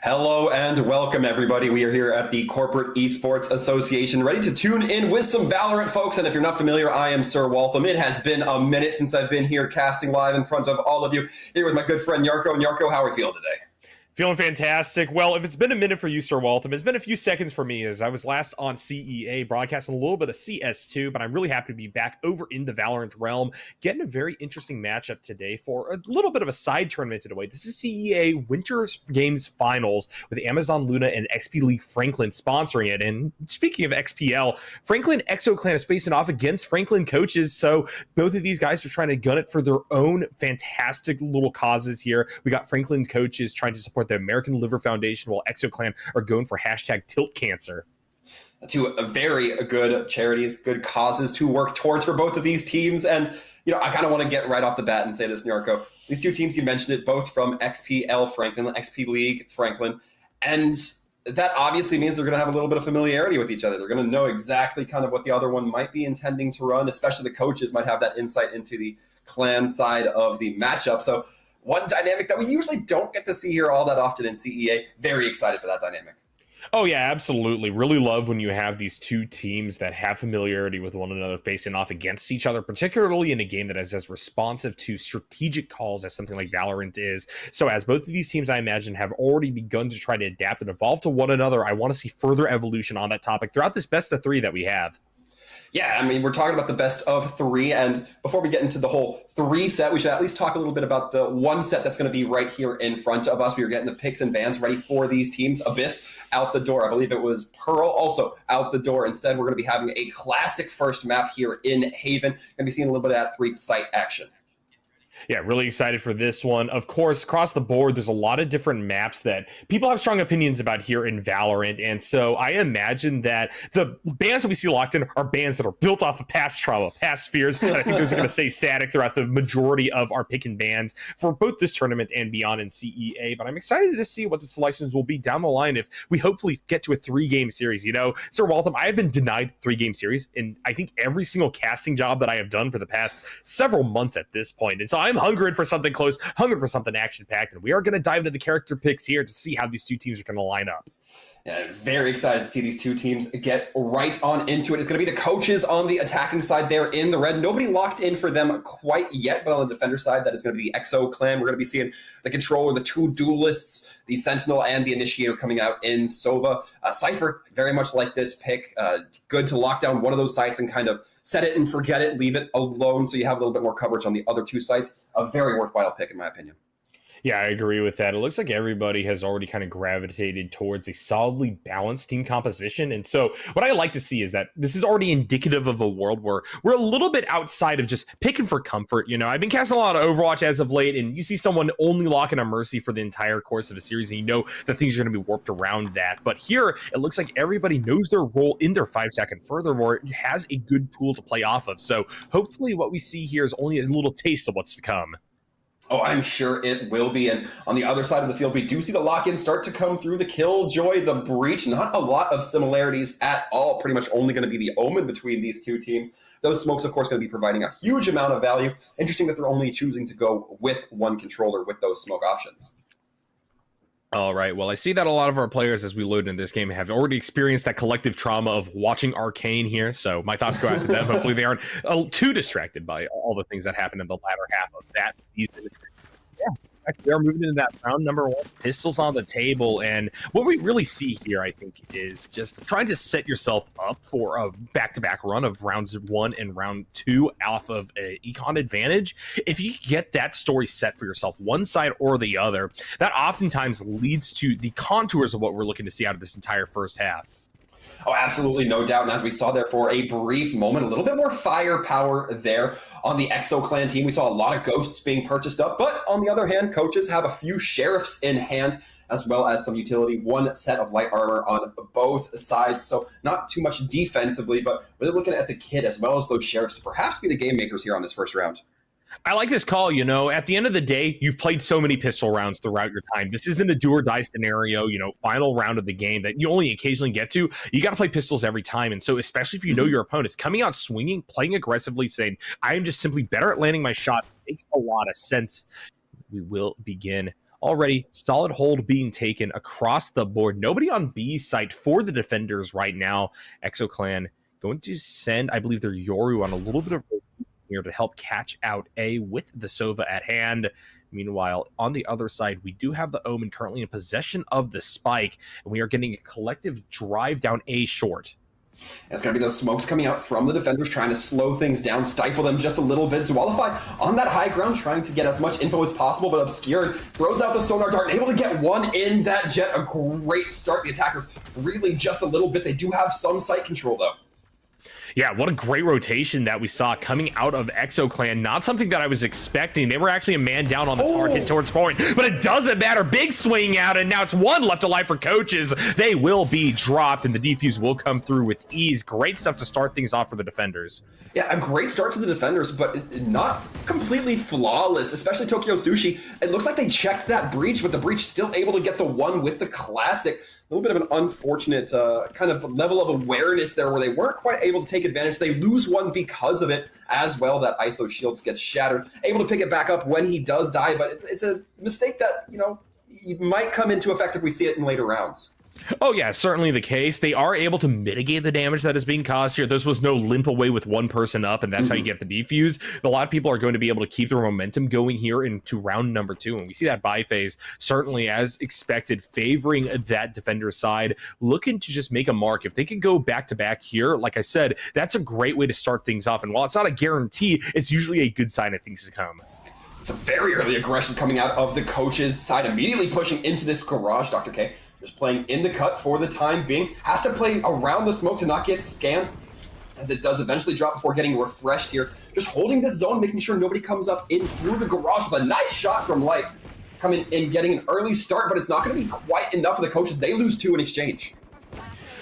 Hello and welcome, everybody. We are here at the Corporate Esports Association, ready to tune in with some Valorant, folks. And if you're not familiar, I am Sir Waltham. It has been a minute since I've been here casting live in front of all of you, here with my good friend Yarko. And Yarko, how are we feeling today? Feeling fantastic. Well, if it's been a minute for you, Sir Waltham, it's been a few seconds for me as I was last on CEA broadcasting a little bit of CS2, but I'm really happy to be back over in the Valorant realm, getting a very interesting matchup today for a little bit of a side tournament today. This is CEA Winter Games Finals with Amazon Luna and XP League Franklin sponsoring it. And speaking of XPL, Franklin ExoClan is facing off against Franklin coaches, so both of these guys are trying to gun it for their own fantastic little causes here. We got Franklin coaches trying to support the American Liver Foundation, while ExoClan are going for #Tilt Cancer. Two very good charities, good causes to work towards for both of these teams. And, I kind of want to get right off the bat and say this, Nyarko. These two teams, you mentioned it, both from XPL Franklin, XP League Franklin. And that obviously means they're going to have a little bit of familiarity with each other. They're going to know exactly kind of what the other one might be intending to run, especially the coaches might have that insight into the clan side of the matchup. So one dynamic that we usually don't get to see here all that often in CEA. Very excited for that dynamic. Oh, yeah, absolutely. Really love when you have these two teams that have familiarity with one another facing off against each other, particularly in a game that is as responsive to strategic calls as something like Valorant is. So as both of these teams, I imagine, have already begun to try to adapt and evolve to one another, I want to see further evolution on that topic throughout this best of three that we have. Yeah, I mean, we're talking about the best of three, and before we get into the whole three set, we should at least talk a little bit about the one set that's going to be right here in front of us. We were getting the picks and bans ready for these teams. Abyss out the door. I believe it was Pearl also out the door. Instead, we're going to be having a classic first map here in Haven. Going to be seeing a little bit of that three-site action. Yeah, really excited for this one. Of course, across the board, there's a lot of different maps that people have strong opinions about here in Valorant. And so I imagine that the bans that we see locked in are bans that are built off of past trauma, past fears. And I think those are going to stay static throughout the majority of our pick and bans for both this tournament and beyond in CEA. But I'm excited to see what the selections will be down the line if we hopefully get to a 3-game series. Sir Waltham, I have been denied 3-game series in I think every single casting job that I have done for the past several months at this point. And so I'm hungering for something close, hungering for something action-packed, and we are going to dive into the character picks here to see how these two teams are going to line up. Yeah, very excited to see these two teams get right on into it. It's going to be the coaches on the attacking side there in the red. Nobody locked in for them quite yet, but on the defender side, that is going to be the Exo clan. We're going to be seeing the Controller, the two duelists, the Sentinel, and the Initiator coming out in Sova. Cypher, very much like this pick. Good to lock down one of those sites and kind of set it and forget it, leave it alone so you have a little bit more coverage on the other two sites. A very worthwhile pick, in my opinion. Yeah, I agree with that. It looks like everybody has already kind of gravitated towards a solidly balanced team composition. And so what I like to see is that this is already indicative of a world where we're a little bit outside of just picking for comfort. I've been casting a lot of Overwatch as of late, and you see someone only locking a Mercy for the entire course of the series, and you know that things are going to be warped around that. But here, it looks like everybody knows their role in their 5-stack, and furthermore, it has a good pool to play off of. So hopefully what we see here is only a little taste of what's to come. Oh, I'm sure it will be. And on the other side of the field, we do see the lock-in start to come through. The Killjoy, the Breach, not a lot of similarities at all. Pretty much only going to be the Omen between these two teams. Those smokes, of course, going to be providing a huge amount of value. Interesting that they're only choosing to go with one controller with those smoke options. All right. Well, I see that a lot of our players, as we load into this game, have already experienced that collective trauma of watching Arcane here. So my thoughts go out to them. Hopefully they aren't too distracted by all the things that happened in the latter half of that season. Yeah. We are moving into that round number 1, pistols on the table, and what we really see here, I think, is just trying to set yourself up for a back-to-back run of rounds 1 and round 2 off of an econ advantage. If you get that story set for yourself, one side or the other, that oftentimes leads to the contours of what we're looking to see out of this entire first half. Oh, absolutely, no doubt. And as we saw there for a brief moment, a little bit more firepower there on the Exo Clan team. We saw a lot of ghosts being purchased up, but on the other hand, coaches have a few sheriffs in hand, as well as some utility, one set of light armor on both sides. So not too much defensively, but really looking at the kit as well as those sheriffs to perhaps be the game makers here on this first round. I like this call. At the end of the day, you've played so many pistol rounds throughout your time. This isn't a do or die scenario, final round of the game that you only occasionally get to. You got to play pistols every time. And so especially if you know your opponent's coming out swinging, playing aggressively, saying, I am just simply better at landing my shot, makes a lot of sense. We will begin already solid hold being taken across the board. Nobody on B site for the defenders right now. ExoClan going to send, I believe, their Yoru on a little bit of here to help catch out A with the Sova at hand. Meanwhile, on the other side, we do have the Omen currently in possession of the spike, and we are getting a collective drive down A short. It's going to be those smokes coming out from the defenders, trying to slow things down, stifle them just a little bit. Zualify on that high ground, trying to get as much info as possible, but obscured. Throws out the sonar dart, able to get one in that jet. A great start. The attackers really just a little bit. They do have some sight control, though. Yeah, what a great rotation that we saw coming out of ExoClan. Not something that I was expecting. They were actually a man down on the target towards point, but it doesn't matter. Big swing out, and now it's one left alive for Coaches. They will be dropped, and the defuse will come through with ease. Great stuff to start things off for the defenders. Yeah, a great start to the defenders, but not completely flawless, especially Tokyo Sushi. It looks like they checked that breach, but the breach still able to get the one with the classic. A little bit of an unfortunate kind of level of awareness there where they weren't quite able to take advantage. They lose one because of it as well. That ISO shield gets shattered. Able to pick it back up when he does die, but it's a mistake that, you know, might come into effect if we see it in later rounds. Oh yeah, certainly the case. They are able to mitigate the damage that is being caused here. This was no limp away with one person up, and that's how you get the defuse. But a lot of people are going to be able to keep their momentum going here into round number 2. And we see that buy phase, certainly as expected, favoring that defender side, looking to just make a mark. If they can go back-to-back here, like I said, that's a great way to start things off. And while it's not a guarantee, it's usually a good sign of things to come. It's a very early aggression coming out of the Coaches side, immediately pushing into this garage. Dr. K just playing in the cut for the time being. Has to play around the smoke to not get scanned, as it does eventually drop before getting refreshed here. Just holding this zone, making sure nobody comes up in through the garage with a nice shot from Light. Coming in, getting an early start, but it's not going to be quite enough for the Coaches. They lose 2 in exchange.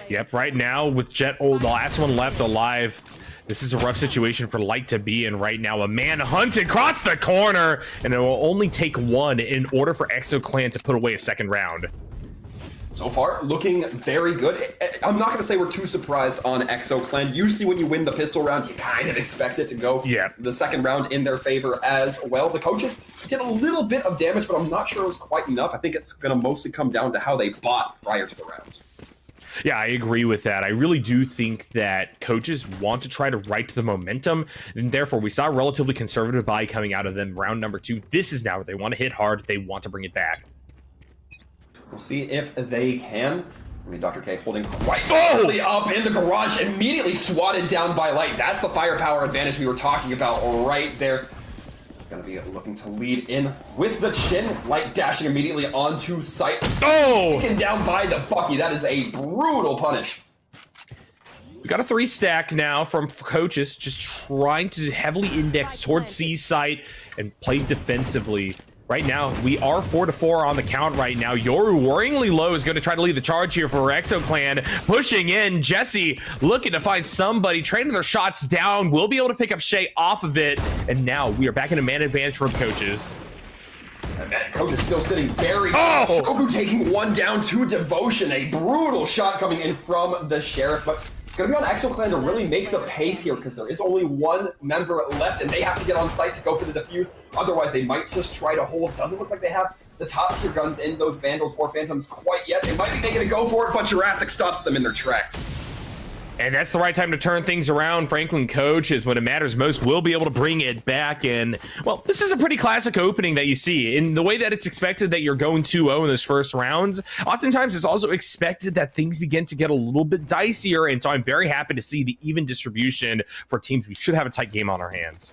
Yep, right now with Jet, the last one left alive, this is a rough situation for Light to be in right now. A man hunted across the corner, and it will only take one in order for ExoClan to put away a second round. So far, looking very good. I'm not going to say we're too surprised on ExoClan. Usually when you win the pistol round, you kind of expect it to go the second round in their favor as well. The Coaches did a little bit of damage, but I'm not sure it was quite enough. I think it's going to mostly come down to how they bought prior to the round. Yeah, I agree with that. I really do think that Coaches want to try to right the momentum, and therefore we saw a relatively conservative buy coming out of them round number 2. This is now where they want to hit hard. They want to bring it back. We'll see if they can. I mean, Dr. K holding quite early up in the garage, immediately swatted down by Light. That's the firepower advantage we were talking about right there. It's going to be looking to lead in with the chin. Light dashing immediately onto site. Taken down by the Bucky. That is a brutal punish. We got a 3 stack now from Coaches, just trying to heavily index towards C site and play defensively. Right now, we are 4-4 on the count right now. Yoru worryingly low is going to try to lead the charge here for ExoClan. Pushing in, Jesse looking to find somebody, trading their shots down. We'll be able to pick up Shay off of it. And now we are back in a man advantage for Coaches. And Coach is still sitting very Shogu taking one down to Devotion. A brutal shot coming in from the Sheriff, but it's going to be on ExoClan to really make the pace here because there is only one member left and they have to get on site to go for the defuse. Otherwise, they might just try to hold. Doesn't look like they have the top tier guns in those Vandals or Phantoms quite yet. They might be making a go for it, but Jurassic stops them in their tracks. And that's the right time to turn things around. Franklin Coaches, when it matters most, will be able to bring it back in. Well, this is a pretty classic opening that you see. In the way that it's expected that you're going 2-0 in those first rounds, oftentimes it's also expected that things begin to get a little bit dicier. And so I'm very happy to see the even distribution for teams. We should have a tight game on our hands.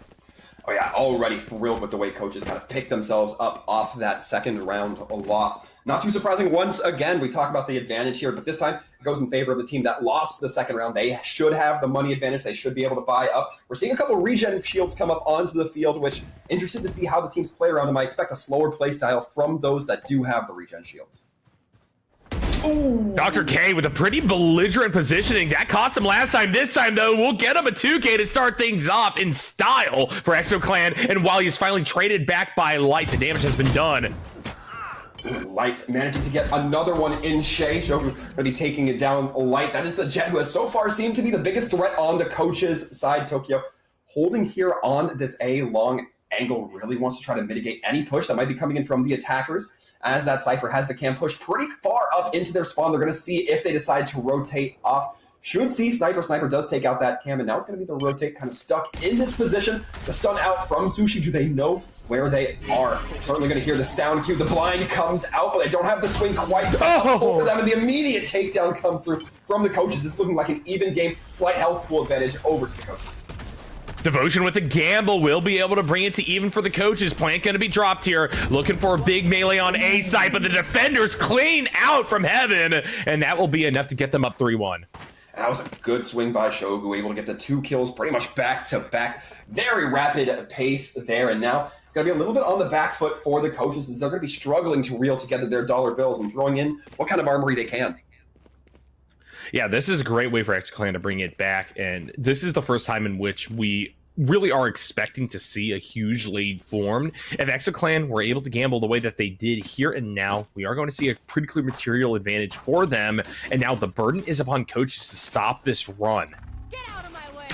Oh yeah, already thrilled with the way Coaches kind of picked themselves up off that second round loss. Not too surprising. Once again, we talk about the advantage here, but this time it goes in favor of the team that lost the second round. They should have the money advantage. They should be able to buy up. We're seeing a couple of regen shields come up onto the field, which interested to see how the teams play around them. I expect a slower play style from those that do have the regen shields. Ooh. Dr. K with a pretty belligerent positioning. That cost him last time. This time, though, we'll get him a 2K to start things off in style for ExoClan. And while he's finally traded back by Light, the damage has been done. Light managing to get another one in Shay. Shogu's going to be taking it down Light. That is the Jet who has so far seemed to be the biggest threat on the Coaches side. Tokyo holding here on this A long Angle really wants to try to mitigate any push that might be coming in from the attackers, as that Cypher has the cam pushed pretty far up into their spawn. They're going to see if they decide to rotate off. Should see Sniper does take out that cam, and now it's going to be the rotate, kind of stuck in this position. The stun out from Sushi. Do they know where they are? Certainly going to hear the sound cue. The blind comes out, but they don't have the swing quite for them, and the immediate takedown comes through from the coaches. It's looking like an even game, slight health pool advantage over to the coaches. Devotion with a gamble will be able to bring it to even for the coaches. Plant going to be dropped here. Looking for a big melee on A side, but the defenders clean out from heaven, and that will be enough to get them up 3-1. That was a good swing by Shogu, able to get the 2 kills pretty much back to back. Very rapid pace there, and now it's going to be a little bit on the back foot for the coaches, as they're going to be struggling to reel together their dollar bills and throwing in what kind of armory they can. Yeah, this is a great way for XClan to bring it back, and this is the first time in which we really are expecting to see a huge lead formed. If XClan were able to gamble the way that they did here and now, we are going to see a pretty clear material advantage for them, and now the burden is upon coaches to stop this run. Get out of my way.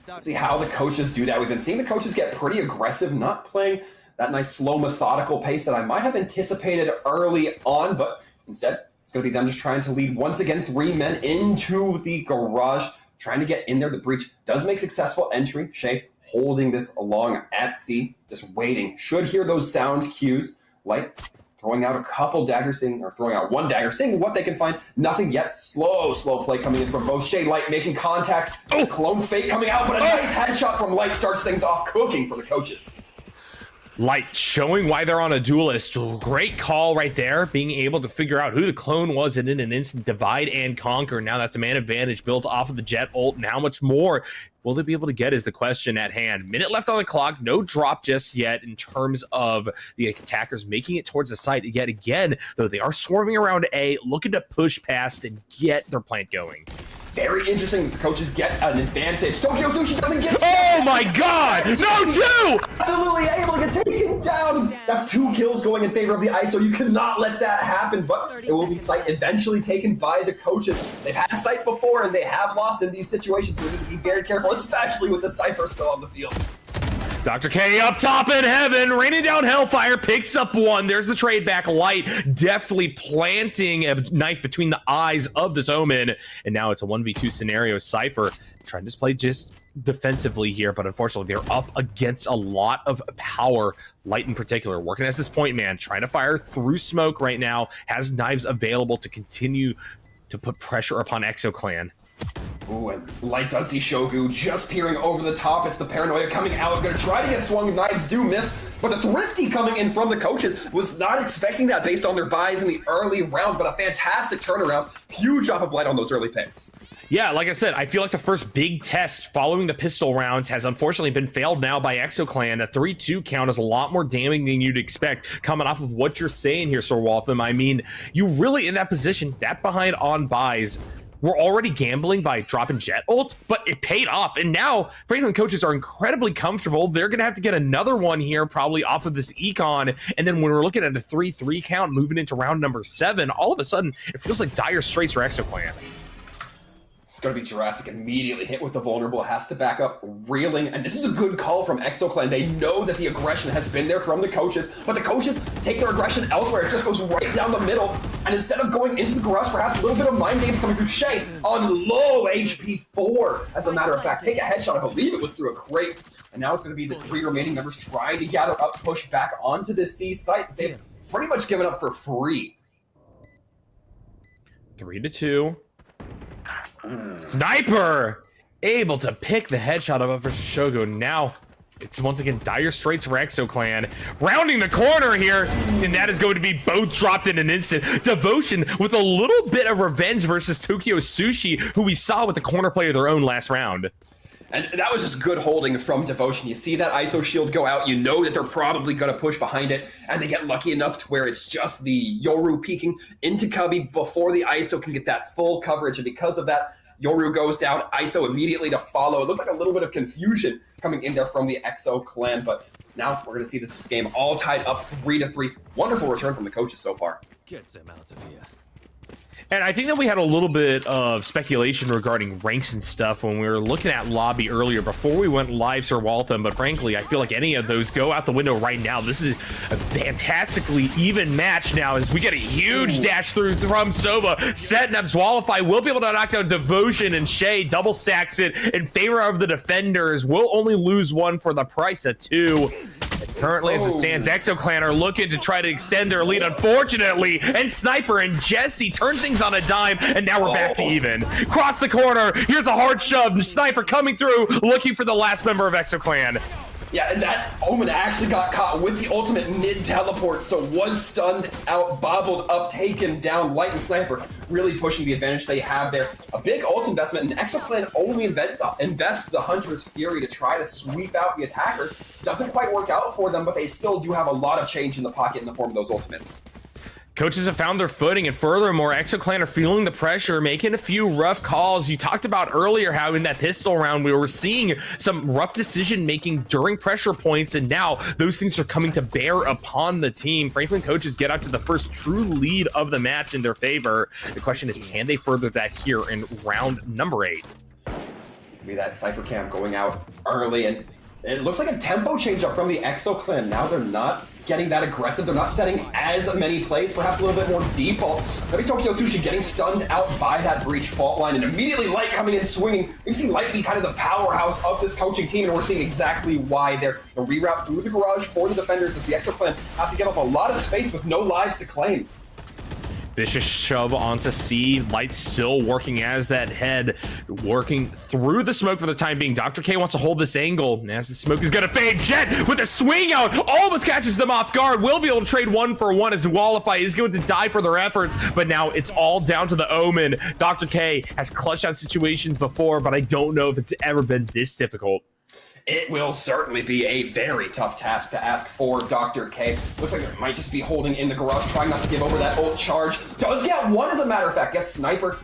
Let's see how the coaches do that. We've been seeing the coaches get pretty aggressive, not playing that nice, slow, methodical pace that I might have anticipated early on, but instead, it's going to be them just trying to lead once again 3 men into the garage, trying to get in there. The breach does make successful entry. Shay holding this along at C, just waiting. Should hear those sound cues. Light throwing out a couple daggers, throwing out 1 dagger, seeing what they can find. Nothing yet. Slow play coming in from both. Shay, Light making contact. Oh, clone fake coming out, but a nice headshot from Light starts things off cooking for the coaches. Light showing why they're on a duelist. Great call right there, being able to figure out who the clone was and in an instant divide and conquer. Now that's a man advantage built off of the Jet ult, and how much more will they be able to get is the question at hand. Minute left on the clock, no drop just yet in terms of the attackers making it towards the site yet again, though they are swarming around A, looking to push past and get their plant going. Very interesting. The coaches get an advantage. Tokyo Sushi doesn't get... Oh my god! No, 2! Absolutely able to get taken down. That's 2 kills going in favor of the ISO. You cannot let that happen, but it will be Sight eventually taken by the coaches. They've had Sight before, and they have lost in these situations, so we need to be very careful, especially with the Cypher still on the field. Dr. K up top in heaven, raining down Hellfire, picks up 1. There's the trade back. Light deftly planting a knife between the eyes of this Omen. And now it's a 1v2 scenario. Cypher trying to play just defensively here, but unfortunately they're up against a lot of power. Light in particular, working as this point man, trying to fire through smoke right now, has knives available to continue to put pressure upon XClan. Ooh, and Light does see Shogu just peering over the top. It's the paranoia coming out. Gonna try to get swung. Knives do miss. But the thrifty coming in from the coaches was not expecting that based on their buys in the early round. But a fantastic turnaround. Huge off of Light on those early picks. Yeah, like I said, I feel like the first big test following the pistol rounds has unfortunately been failed now by XClan. A 3-2 count is a lot more damning than you'd expect coming off of what you're saying here, Sir Waltham. I mean, you really in that position, that behind on buys, we're already gambling by dropping Jet ult, but it paid off. And now Franklin coaches are incredibly comfortable. They're going to have to get another one here, probably off of this econ. And then when we're looking at a 3-3 count moving into round number 7, all of a sudden it feels like dire straits for XClan. It's going to be Jurassic immediately hit with the vulnerable, has to back up, reeling, and this is a good call from XClan. They know that the aggression has been there from the coaches, but the coaches take their aggression elsewhere. It just goes right down the middle, and instead of going into the garage, perhaps a little bit of mind games coming through Shay on low HP 4. As a matter of fact, take a headshot, I believe it was through a crate, and now it's going to be the 3 remaining members trying to gather up, push back onto this C site that they've pretty much given up for free. 3-2. Sniper able to pick the headshot up versus Shogo. Now it's once again dire straits for XClan, rounding the corner here, and that is going to be both dropped in an instant. Devotion with a little bit of revenge versus Tokyo Sushi, who we saw with the corner play of their own last round. And that was just good holding from Devotion. You see that ISO shield go out, you know that they're probably going to push behind it, and they get lucky enough to where it's just the Yoru peeking into Cubby before the ISO can get that full coverage, and because of that, Yoru goes down, ISO immediately to follow. It looked like a little bit of confusion coming in there from the XClan, but now we're going to see this game all tied up 3-3. Wonderful return from the coaches so far. Get them out of here. And I think that we had a little bit of speculation regarding ranks and stuff when we were looking at lobby earlier before we went live, Sir Waltham. But frankly, I feel like any of those go out the window right now. This is a fantastically even match now as we get a huge dash through from Sova. Setting up Zwalify will be able to knock down Devotion, and Shay double stacks it in favor of the defenders. Will only lose one for the price of two. Currently, as it stands, ExoClan are looking to try to extend their lead, unfortunately, and Sniper and Jesse turn things on a dime, and now we're back to even. Cross the corner, here's a hard shove, Sniper coming through, looking for the last member of ExoClan. Yeah, and that Omen actually got caught with the ultimate mid-teleport, so was stunned out, bobbled up, taken down. Light and Sniper really pushing the advantage they have there. A big ult investment, and ExoClan only invest the Hunter's Fury to try to sweep out the attackers. Doesn't quite work out for them, but they still do have a lot of change in the pocket in the form of those ultimates. Coaches have found their footing, and furthermore, ExoClan are feeling the pressure, making a few rough calls. You talked about earlier how in that pistol round we were seeing some rough decision-making during pressure points, and now those things are coming to bear upon the team. Franklin coaches get out to the first true lead of the match in their favor. The question is, can they further that here in round number 8? Maybe that Cypher Camp going out early, and it looks like a tempo change up from the ExoClan. Now they're not getting that aggressive. They're not setting as many plays, perhaps a little bit more default. Maybe Tokyo Sushi getting stunned out by that breach fault line, and immediately Light coming in swinging. We've seen Light be kind of the powerhouse of this coaching team, and we're seeing exactly why. They're a reroute through the garage for the defenders as the ExoClan have to give up a lot of space with no lives to claim. Vicious shove onto C. Light still working as that head, working through the smoke for the time being. Dr. K wants to hold this angle. And as the smoke is going to fade, Jet with a swing out almost catches them off guard. Will be able to trade 1-for-1 as Wallify is going to die for their efforts. But now it's all down to the Omen. Dr. K has clutched out situations before, but I don't know if it's ever been this difficult. It will certainly be a very tough task to ask for Dr. K. Looks like it might just be holding in the garage, trying not to give over that ult charge. Does get one, as a matter of fact. Gets Sniper.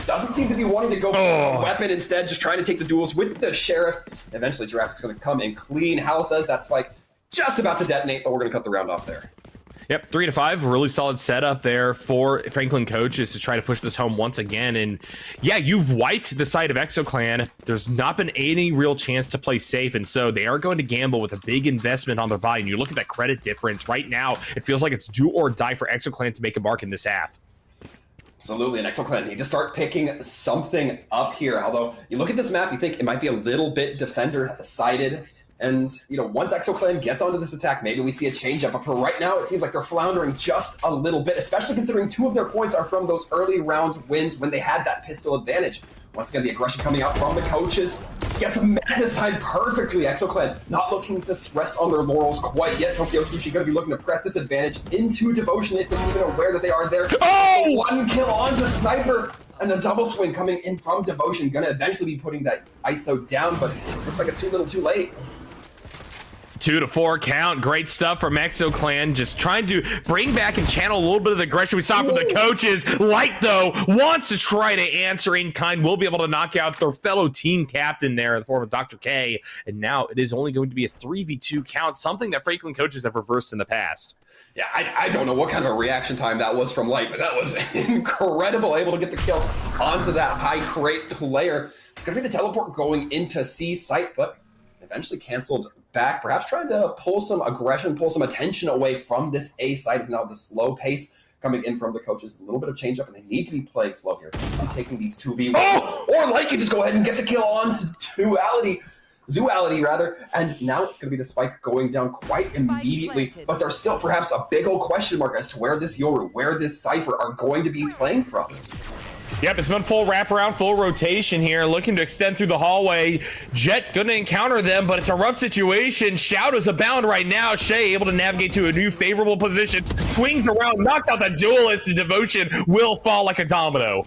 Doesn't seem to be wanting to go for a weapon, instead just trying to take the duels with the Sheriff. Eventually, Jurassic's going to come and clean house as that spike just about to detonate, but we're going to cut the round off there. Yep, 3-5, really solid setup there for Franklin coaches to try to push this home once again. And yeah, you've wiped the side of ExoClan. There's not been any real chance to play safe, and so they are going to gamble with a big investment on their buy. And you look at that credit difference right now, it feels like it's do or die for ExoClan to make a mark in this half. Absolutely, and ExoClan need to start picking something up here. Although you look at this map, you think it might be a little bit defender-sided. And, you know, once ExoClan gets onto this attack, maybe we see a change-up. But for right now, it seems like they're floundering just a little bit, especially considering 2 of their points are from those early round wins when they had that pistol advantage. Once again, the aggression coming out from the coaches. Gets them mad this time perfectly. ExoClan not looking to rest on their laurels quite yet. Tokyo Sushi going to be looking to press this advantage into Devotion if they're even aware that they are there. Oh! 1 kill on the Sniper. And the double swing coming in from Devotion. Going to eventually be putting that ISO down, but looks like it's too little too late. 2-4 count. Great stuff from ExoClan. Just trying to bring back and channel a little bit of the aggression we saw from the coaches. Light, though, wants to try to answer in kind. Will be able to knock out their fellow team captain there in the form of Dr. K. And now it is only going to be a 3v2 count, something that Franklin coaches have reversed in the past. Yeah, I don't know what kind of a reaction time that was from Light, but that was incredible. Able to get the kill onto that high crate player. It's going to be the teleport going into C site, but eventually canceled back, perhaps trying to pull some aggression, pull some attention away from this A side. Is now the slow pace coming in from the coaches. A little bit of change up, and they need to be playing slow here. I'm taking these 2v1. Or Light can just go ahead and get the kill on to Zuality rather, and now it's going to be the spike going down quite immediately, but there's still perhaps a big old question mark as to where this Yoru, where this Cypher are going to be playing from. Yep, it's been full wraparound, full rotation here, looking to extend through the hallway. Jet going to encounter them, but it's a rough situation. Shadows abound right now. Shay able to navigate to a new favorable position, swings around, knocks out the duelist, and Devotion will fall like a domino.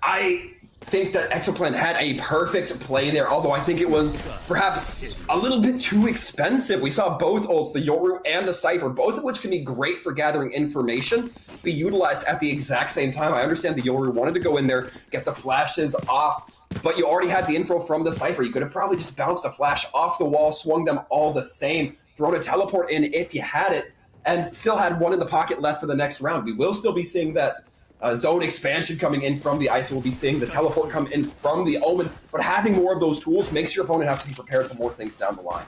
I think that ExoClan had a perfect play there, although I think it was perhaps a little bit too expensive. We saw both ults, the Yoru and the Cypher, both of which can be great for gathering information, be utilized at the exact same time. I understand the Yoru wanted to go in there, get the flashes off, but you already had the info from the Cypher. You could have probably just bounced a flash off the wall, swung them all the same, thrown a teleport in if you had it, and still had one in the pocket left for the next round. We will still be seeing that zone expansion coming in from the ISO. We'll be seeing the teleport come in from the Omen, but having more of those tools makes your opponent have to be prepared for more things down the line.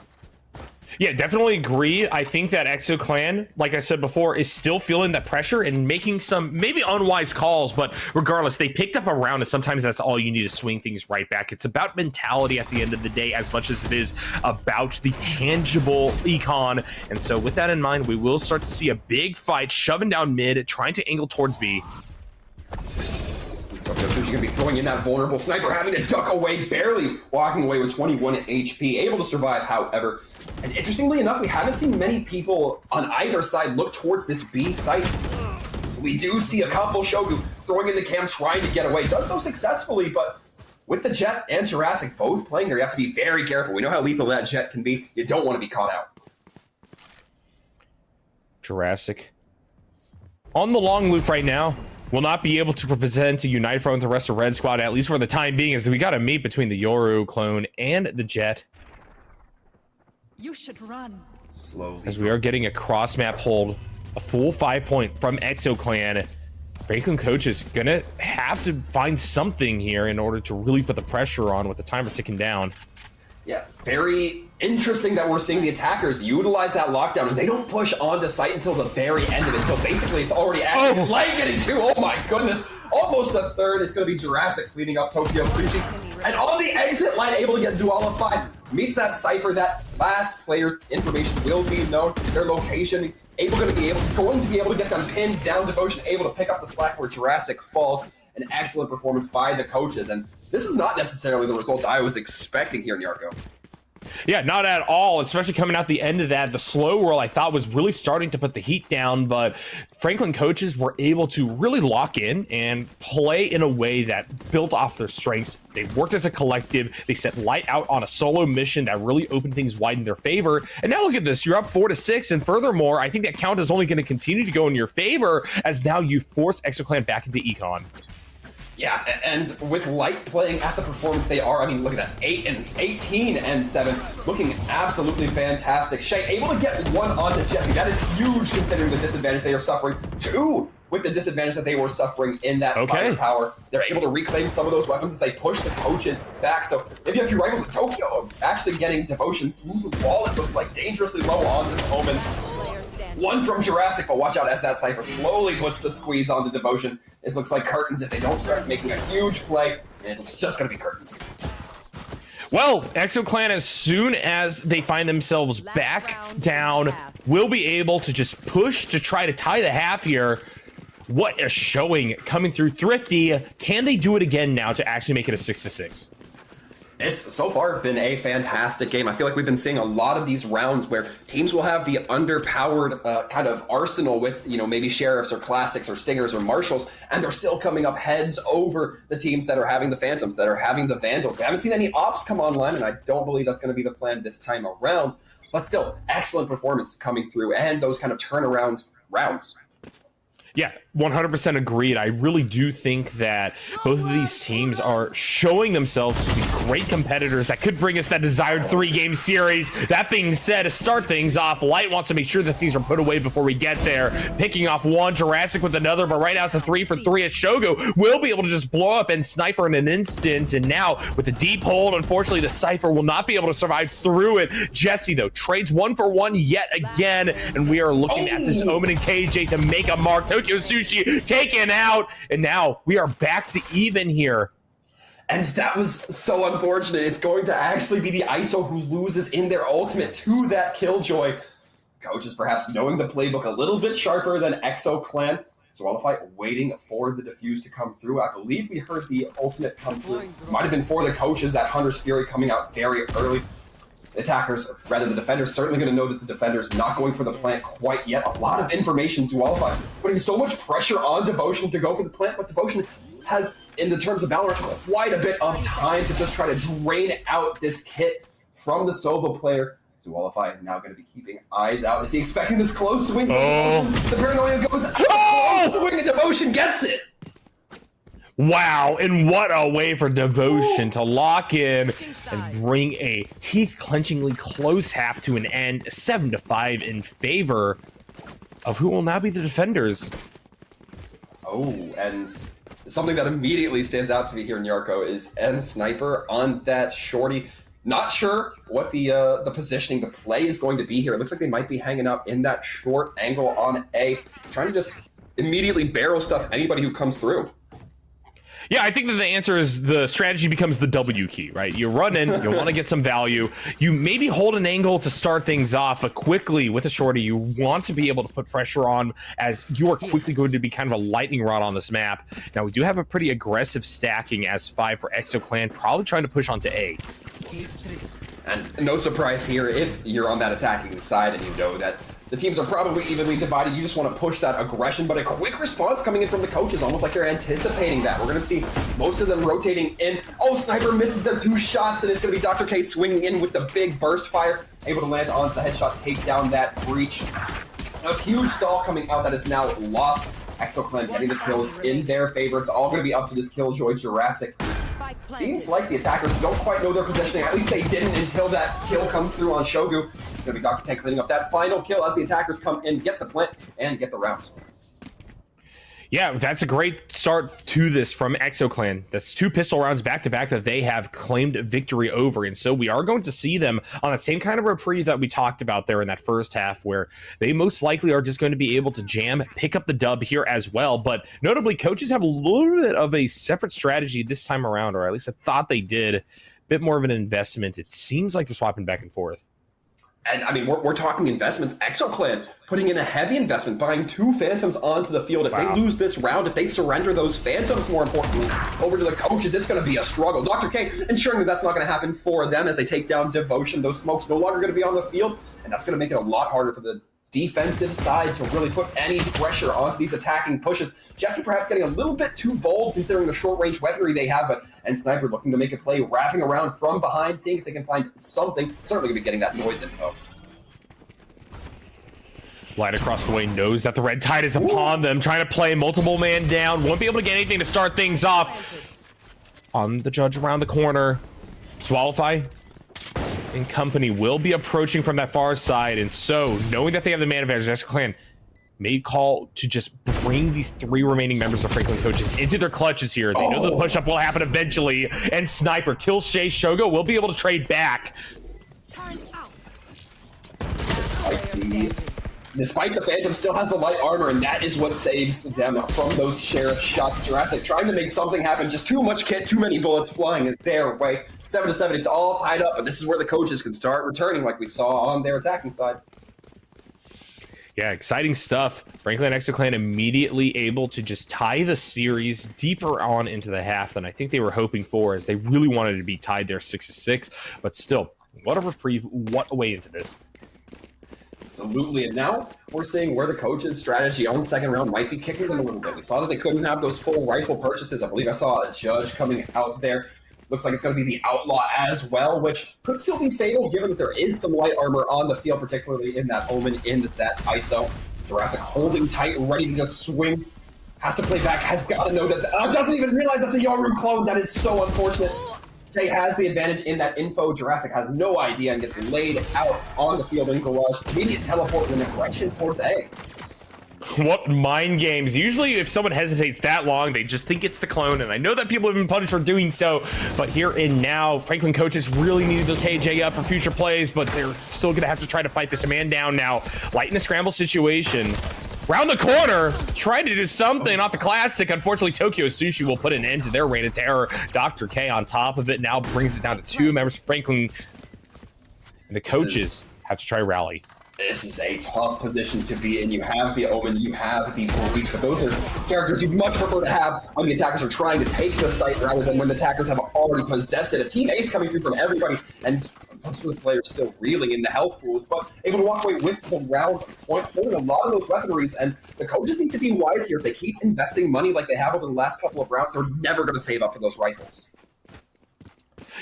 Yeah, definitely agree. I think that ExoClan, like I said before, is still feeling that pressure and making some maybe unwise calls, but regardless, they picked up a round, and sometimes that's all you need to swing things right back. It's about mentality at the end of the day as much as it is about the tangible econ. And so with that in mind, we will start to see a big fight shoving down mid, trying to angle towards B. So Sushi gonna be throwing in that vulnerable sniper, having to duck away, barely walking away with 21 HP, able to survive, however. And interestingly enough, we haven't seen many people on either side look towards this B site. We do see a couple Shogu throwing in the cam, trying to get away. Does so successfully, but with the Jet and Jurassic both playing there, you have to be very careful. We know how lethal that Jet can be. You don't want to be caught out. Jurassic on the long loop right now. Will not be able to present a Unite front with the rest of Red Squad, at least for the time being, as we got to meet between the Yoru clone and the Jet. You should run. Slowly. As we are getting a cross-map hold, a full 5 point from ExoClan. Franklin Coach is going to have to find something here in order to really put the pressure on with the timer ticking down. Yeah, very interesting that we're seeing the attackers utilize that lockdown, and they don't push onto site until the very end of it. So basically, it's already actually light getting two. Oh my goodness. Almost a third. It's going to be Jurassic cleaning up Tokyo Sushi. And on the exit line, able to get Zualified. Meets that Cypher. That last player's information will be known. Their location. Going to be able to get them pinned down. Devotion able to pick up the slack where Jurassic falls. An excellent performance by the coaches. And this is not necessarily the result I was expecting here, Nyarko. Yeah, not at all, especially coming out the end of that. The slow roll I thought was really starting to put the heat down, but Franklin Coaches were able to really lock in and play in a way that built off their strengths. They worked as a collective. They set Light out on a solo mission that really opened things wide in their favor. And now look at this, you're up 4-6, and furthermore, I think that count is only going to continue to go in your favor as now you force ExoClan back into Econ. Yeah, and with Light playing at the performance they are, I mean, look at that, 18 and 7, looking absolutely fantastic. Shay able to get one onto Jesse. That is huge considering the disadvantage they are suffering. Two, with the disadvantage that they were suffering in that firepower. They're able to reclaim some of those weapons as they push the coaches back. So if you have your rivals in Tokyo actually getting Devotion through the wall, it looked like dangerously low on this Omen. One from Jurassic, but watch out as that Cypher slowly puts the squeeze onto Devotion. This looks like curtains if they don't start making a huge play. It's just going to be curtains. Well, ExoClan, as soon as they find themselves back down, will be able to just push to try to tie the half here. What a showing coming through Thrifty. Can they do it again now to actually make it a 6-6? It's so far been a fantastic game. I feel like we've been seeing a lot of these rounds where teams will have the underpowered kind of arsenal with, you know, maybe Sheriffs or Classics or Stingers or Marshals, and they're still coming up heads over the teams that are having the Phantoms, that are having the Vandals. We haven't seen any Ops come online, and I don't believe that's going to be the plan this time around. But still, excellent performance coming through, and those kind of turnaround rounds. Yeah, 100% agreed. I really do think that both of these teams are showing themselves to be great competitors that could bring us that desired 3-game series. That being said, to start things off, Light wants to make sure that things are put away before we get there. Picking off one, Jurassic with another, but right now it's a 3-for-3 as Shogo will be able to just blow up and sniper in an instant. And now with the deep hold, unfortunately, the Cypher will not be able to survive through it. Jesse, though, trades 1-for-1 yet again, and we are looking at this Omen and KJ to make a mark. Tokyo Sushi taken out, and now we are back to even here. And that was so unfortunate. It's going to actually be the ISO who loses in their ultimate to that Killjoy. Coach is perhaps knowing the playbook a little bit sharper than ExoClan. Zualified waiting for the defuse to come through. I believe we heard the ultimate come through. Might have been for the coaches, that Hunter's Fury coming out very early. The attackers, or rather the defenders, certainly going to know that the defenders not going for the plant quite yet. A lot of information, Zualified putting so much pressure on Devotion to go for the plant, but Devotion has, in the terms of Valorant, quite a bit of time to just try to drain out this kit from the Sova player. Zualified now going to be keeping eyes out. Is he expecting this close swing? The paranoia goes, close swing, and Devotion gets it! Wow, and what a way for Devotion to lock in and bring a teeth-clenchingly close half to an end, 7-5 in favor of who will now be the defenders. Oh, and something that immediately stands out to me here in Yarko is N Sniper on that shorty. Not sure what the positioning, the play is going to be here. It looks like they might be hanging out in that short angle on A, trying to just immediately barrel stuff anybody who comes through. Yeah, I think that the answer is the strategy becomes the W key, right? You run in, you want to get some value. You maybe hold an angle to start things off, but quickly with a shorty, you want to be able to put pressure on as you are quickly going to be kind of a lightning rod on this map. Now, we do have a pretty aggressive stacking as 5 for Exoclan, probably trying to push onto A. And no surprise here, if you're on that attacking side and you know that the teams are probably evenly divided, you just want to push that aggression, but a quick response coming in from the coaches, almost like they're anticipating that. We're going to see most of them rotating in. Oh, Sniper misses their 2 shots, and it's going to be Dr. K swinging in with the big burst fire, able to land onto the headshot, take down that breach. Now, a huge stall coming out that is now lost. Exoclan getting the kills in their favor. It's all going to be up to this Killjoy Jurassic. Seems like the attackers don't quite know their positioning. At least they didn't until that kill comes through on Shogu. It's going to be Dr. K cleaning up that final kill as the attackers come in, get the plant, and get the round. Yeah, that's a great start to this from Exoclan. That's 2 pistol rounds back-to-back that they have claimed victory over. And so we are going to see them on that same kind of reprieve that we talked about there in that first half, where they most likely are just going to be able to jam, pick up the dub here as well. But notably, coaches have a little bit of a separate strategy this time around, or at least I thought they did. A bit more of an investment. It seems like they're swapping back and forth. And I mean, we're talking investments. Exoclan putting in a heavy investment, buying 2 Phantoms onto the field. If they lose this round, if they surrender those Phantoms, more importantly, over to the coaches, it's going to be a struggle. Dr. K ensuring that that's not going to happen for them as they take down Devotion. Those smokes no longer going to be on the field, and that's going to make it a lot harder for the defensive side to really put any pressure onto these attacking pushes. Jesse perhaps getting a little bit too bold considering the short-range weaponry they have, but and Sniper looking to make a play, wrapping around from behind, seeing if they can find something. Certainly going to be getting that noise info. Light across the way knows that the red tide is upon them, trying to play multiple man down. Won't be able to get anything to start things off. On the judge around the corner. Swallowfy and company will be approaching from that far side, and so knowing that they have the man advantage, Exoclan may call to just bring these 3 remaining members of Franklin coaches into their clutches here. They know the push-up will happen eventually, and Sniper kills Shay. Shogo will be able to trade back. Despite the Phantom still has the light armor, and that is what saves them from those Sheriff shots. Jurassic trying to make something happen, just too much kit, too many bullets flying their way. 7-7, it's all tied up, but this is where the coaches can start returning like we saw on their attacking side. Yeah, exciting stuff. Franklin and Exoclan immediately able to just tie the series deeper on into the half than I think they were hoping for, as they really wanted to be tied there 6-6. But still, what a reprieve, what a way into this. Absolutely, and now we're seeing where the coach's strategy on the second round might be kicking them a little bit. We saw that they couldn't have those full rifle purchases. I believe I saw a judge coming out there. Looks like it's going to be the Outlaw as well, which could still be fatal given that there is some light armor on the field, particularly in that Omen, in that ISO. Jurassic holding tight, ready to just swing. Has to play back, has got to know that. Doesn't even realize that's a Yoru clone. That is so unfortunate. Jay has the advantage in that info. Jurassic has no idea and gets laid out on the field in Garage. Immediate teleport and aggression towards A. What mind games. Usually if someone hesitates that long, they just think it's the clone, and I know that people have been punished for doing so, but here and now, Franklin coaches really needed the KJ up for future plays, but they're still gonna have to try to fight this man down now. Light in a scramble situation. Round the corner, trying to do something off the classic. Unfortunately, Tokyo Sushi will put an end to their reign of terror. Dr. K on top of it now brings it down to 2 members of Franklin, and the coaches have to try rally. This is a tough position to be in. You have the Omen, you have the Breach, but those are characters you'd much prefer to have when the attackers are trying to take the site rather than when the attackers have already possessed it. A team ace coming through from everybody, and most of the players still reeling in the health pools, but able to walk away with the round point, holding a lot of those weaponries, and the coaches need to be wise here. If they keep investing money like they have over the last couple of rounds, they're never going to save up for those rifles.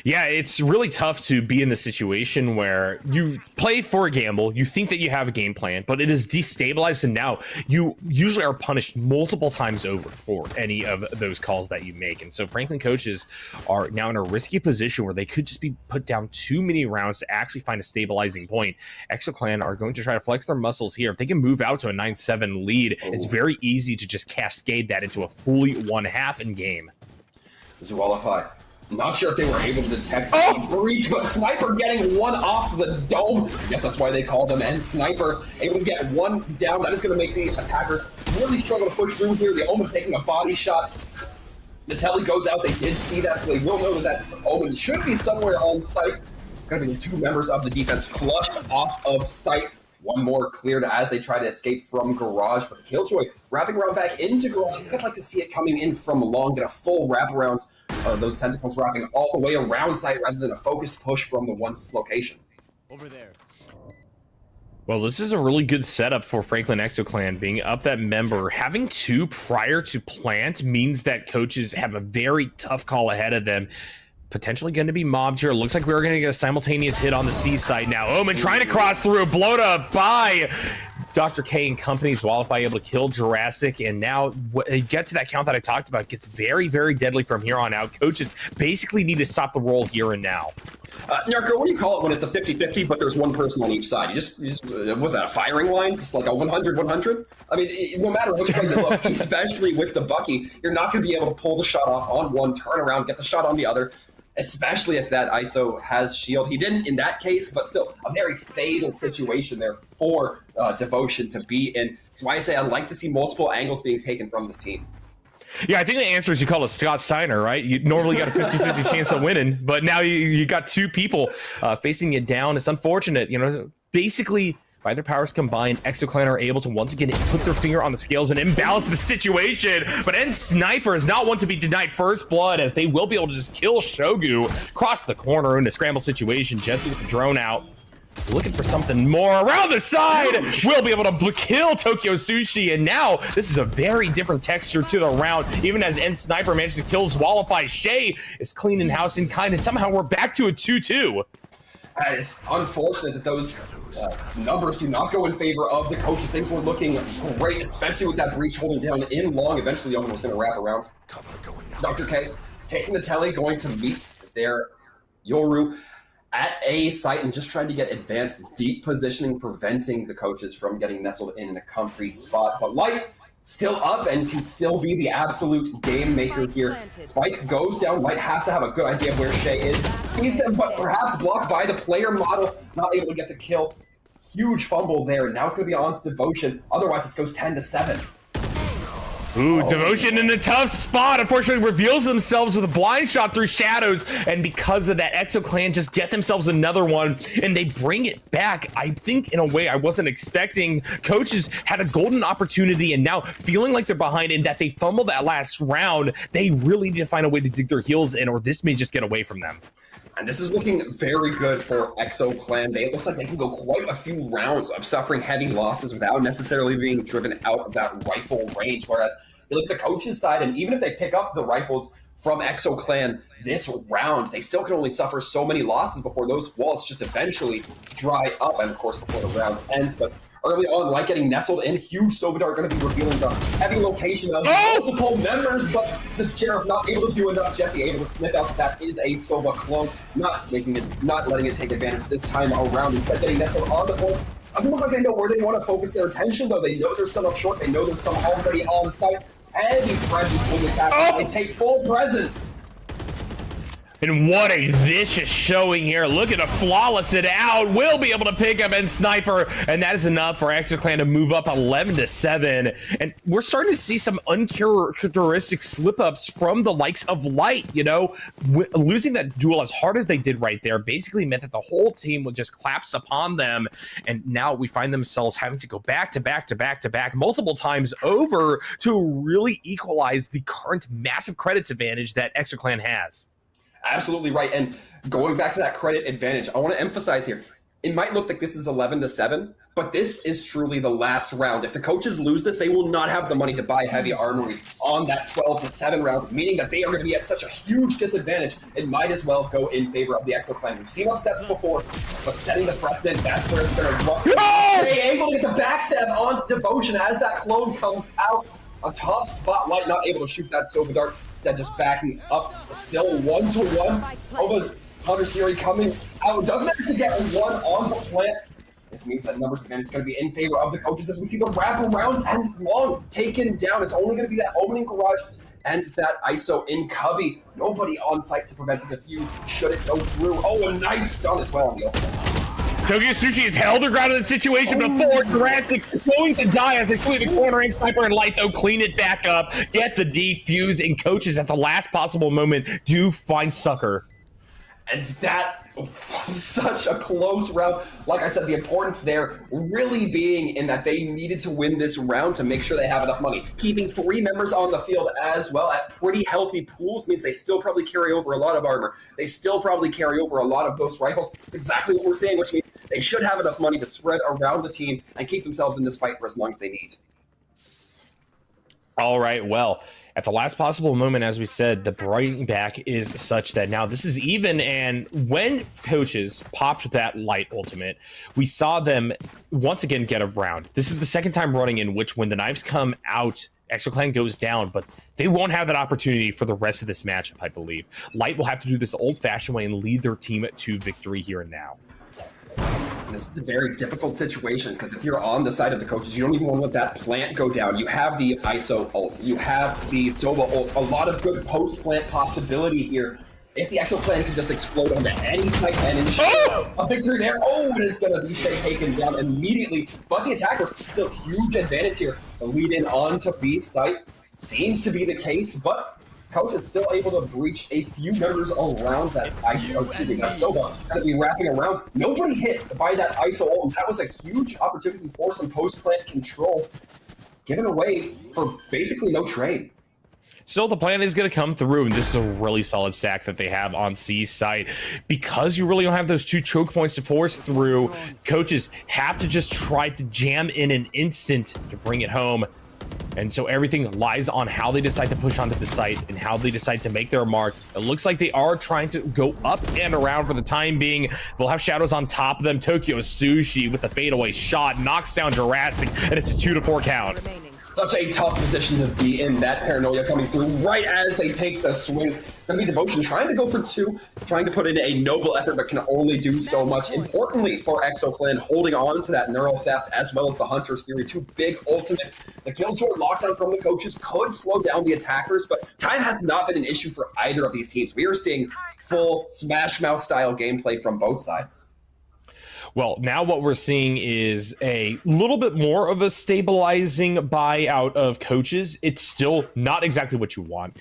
Yeah, it's really tough to be in the situation where you play for a gamble, you think that you have a game plan, but it is destabilized, and now you usually are punished multiple times over for any of those calls that you make. And so Franklin coaches are now in a risky position where they could just be put down too many rounds to actually find a stabilizing point. ExoClan are going to try to flex their muscles here. If they can move out to a 9-7 lead, it's very easy to just cascade that into a fully 1/2 in game. Zualify. Not sure if they were able to detect the breach, but Sniper getting one off the dome. I guess that's why they called him. And Sniper able to get one down. That is going to make the attackers really struggle to push through here. The Omen taking a body shot. Natelli goes out. They did see that, so they will know that that's the Omen. Should be somewhere on site. It's going to be 2 members of the defense flushed off of site. One more cleared as they try to escape from Garage, but Killjoy wrapping around back into Garage. I'd like to see it coming in from long, get a full wraparound. Those tentacles wrapping all the way around site rather than a focused push from the one location. Over there. Well, this is a really good setup for Franklin ExoClan. Being up that member, having 2 prior to plant means that coaches have a very tough call ahead of them. Potentially going to be mobbed here. Looks like we're going to get a simultaneous hit on the C side now. Omen trying to cross through, blowed up by Dr. K and company. Zwalify able to kill Jurassic, and now get to that count that I talked about. It gets very, very deadly from here on out. Coaches basically need to stop the roll here and now. Narco, what do you call it when it's a 50-50, but there's one person on each side? You just was that a firing line? Just like a 100-100? I mean, no matter which way you look, especially with the Bucky, you're not going to be able to pull the shot off on one, turn around, get the shot on the other, especially if that ISO has shield. He didn't in that case, but still a very fatal situation there for Devotion to be in. That's why I say I'd like to see multiple angles being taken from this team. Yeah, I think the answer is you call it Scott Steiner, right? You normally got a 50-50 chance of winning, but now you got 2 people facing you down. It's unfortunate, you know. Basically, by their powers combined, ExoClan are able to once again put their finger on the scales and imbalance the situation. But Sniper is not one to be denied first blood, as they will be able to just kill Shogu across the corner in a scramble situation. Jesse with the drone out, looking for something more around the side. Will be able to kill Tokyo Sushi, and now this is a very different texture to the round. Even as Sniper manages to kill Zwalify, Shay is cleaning house and kind of somehow we're back to a 2-2. It's unfortunate that those numbers do not go in favor of the coaches. Things were looking great, especially with that breach holding down in long. Eventually, the Omen was going to wrap around. Dr. K taking the telly, going to meet their Yoru at a site and just trying to get advanced deep positioning, preventing the coaches from getting nestled in a comfy spot. But Light still up and can still be the absolute game maker here. Spike goes down. Light has to have a good idea of where Shay is. Sees them, but perhaps blocked by the player model. Not able to get the kill. Huge fumble there. Now it's going to be on to Devotion. Otherwise, this goes 10-7. Ooh, Devotion in a tough spot. Unfortunately, reveals themselves with a blind shot through shadows. And because of that, ExoClan just get themselves another one. And they bring it back. I think in a way I wasn't expecting. Coaches had a golden opportunity. And now feeling like they're behind and that they fumbled that last round, they really need to find a way to dig their heels in, or this may just get away from them. And this is looking very good for ExoClan. It looks like they can go quite a few rounds of suffering heavy losses without necessarily being driven out of that rifle range. Whereas you look at the coach's side, and even if they pick up the rifles from ExoClan this round, they still can only suffer so many losses before those wallets just eventually dry up, and of course before the round ends. But early on, like getting nestled in, huge Sovidar going to be revealing the heavy location of multiple members, but the Sheriff not able to do enough. Jesse able to sniff out that is a Sova clone, not letting it take advantage this time around, instead getting nestled on the point. Doesn't look like they know where they want to focus their attention, though. They know there's some up short, they know there's some already on site. Heavy presence in the attack. They take full presence. And what a vicious showing here. Look at a flawless it out. Will be able to pick up Sniper, and that is enough for ExoClan to move up 11-7. And we're starting to see some uncharacteristic slip-ups from the likes of Light. You know, losing that duel as hard as they did right there basically meant that the whole team would just collapse upon them. And now we find themselves having to go back to back multiple times over to really equalize the current massive credits advantage that ExoClan has. Absolutely right. And going back to that credit advantage, I want to emphasize here, it might look like this is 11-7, But this is truly the last round. If the coaches lose this, they will not have the money to buy heavy armory on that 12-7 round, meaning that they are going to be at such a huge disadvantage. It might as well go in favor of the EXO clan. We've seen upsets before, but setting the precedent, that's where it's going to run. They able to get the backstab onto Devotion as that clone comes out. A tough spotlight, not able to shoot that Sova Dart, instead just backing up. It's still 1-1. Over Hunter's Fury coming out. Does manage to get one on the plant. This means that numbers advantage is going to be in favor of the coaches as we see the wraparound and long taken down. It's only going to be that opening garage and that ISO in Cubby. Nobody on site to prevent the defuse should it go through. Oh, a nice stun as well on the ultimate. Tokyo Sushi has held her ground in the situation before Jurassic going to die as they sweep the corner, and Sniper and Light though clean it back up, get the defuse, and coaches at the last possible moment do find succor. And that was such a close round. Like I said, the importance there really being in that they needed to win this round to make sure they have enough money. Keeping 3 members on the field as well at pretty healthy pools means they still probably carry over a lot of armor. They still probably carry over a lot of those rifles. It's exactly what we're saying, which means they should have enough money to spread around the team and keep themselves in this fight for as long as they need. All right, well, at the last possible moment, as we said, the bringing back is such that now this is even, and when coaches popped that Light ultimate, we saw them once again get a round. This is the second time running in which when the knives come out, EXOCLAN goes down, but they won't have that opportunity for the rest of this matchup, I believe. Light will have to do this old-fashioned way and lead their team to victory here and now. This is a very difficult situation because if you're on the side of the coaches, you don't even want to let that plant go down. You have the ISO ult, you have the Sova ult, a lot of good post-plant possibility here. If the EXO clan can just explode onto any site and ensure a victory there, it is going to be taken down immediately. But the attackers still huge advantage here. The lead in onto B site seems to be the case, but Coach is still able to breach a few members around that ISO. That Sova going to be wrapping around. Nobody hit by that ISO ult, and that was a huge opportunity for some post-plant control, given away for basically no trade. So the plan is going to come through, and this is a really solid stack that they have on C's side. Because you really don't have those 2 choke points to force through, coaches have to just try to jam in an instant to bring it home. And so everything lies on how they decide to push onto the site and how they decide to make their mark. It looks like they are trying to go up and around for the time being. They'll have shadows on top of them. Tokyo Sushi with the fadeaway shot knocks down Jurassic, and it's a 2-4 count. Such a tough position to be in, that paranoia coming through right as they take the swing. Gonna be Devotion trying to go for 2, trying to put in a noble effort, but can only do so much. Importantly for EXOCLAN, holding on to that Neural Theft as well as the Hunter's Fury, 2 big ultimates. The Killjoy lockdown from the coaches could slow down the attackers, but time has not been an issue for either of these teams. We are seeing full Smash Mouth style gameplay from both sides. Well, now what we're seeing is a little bit more of a stabilizing buyout of coaches. It's still not exactly what you want.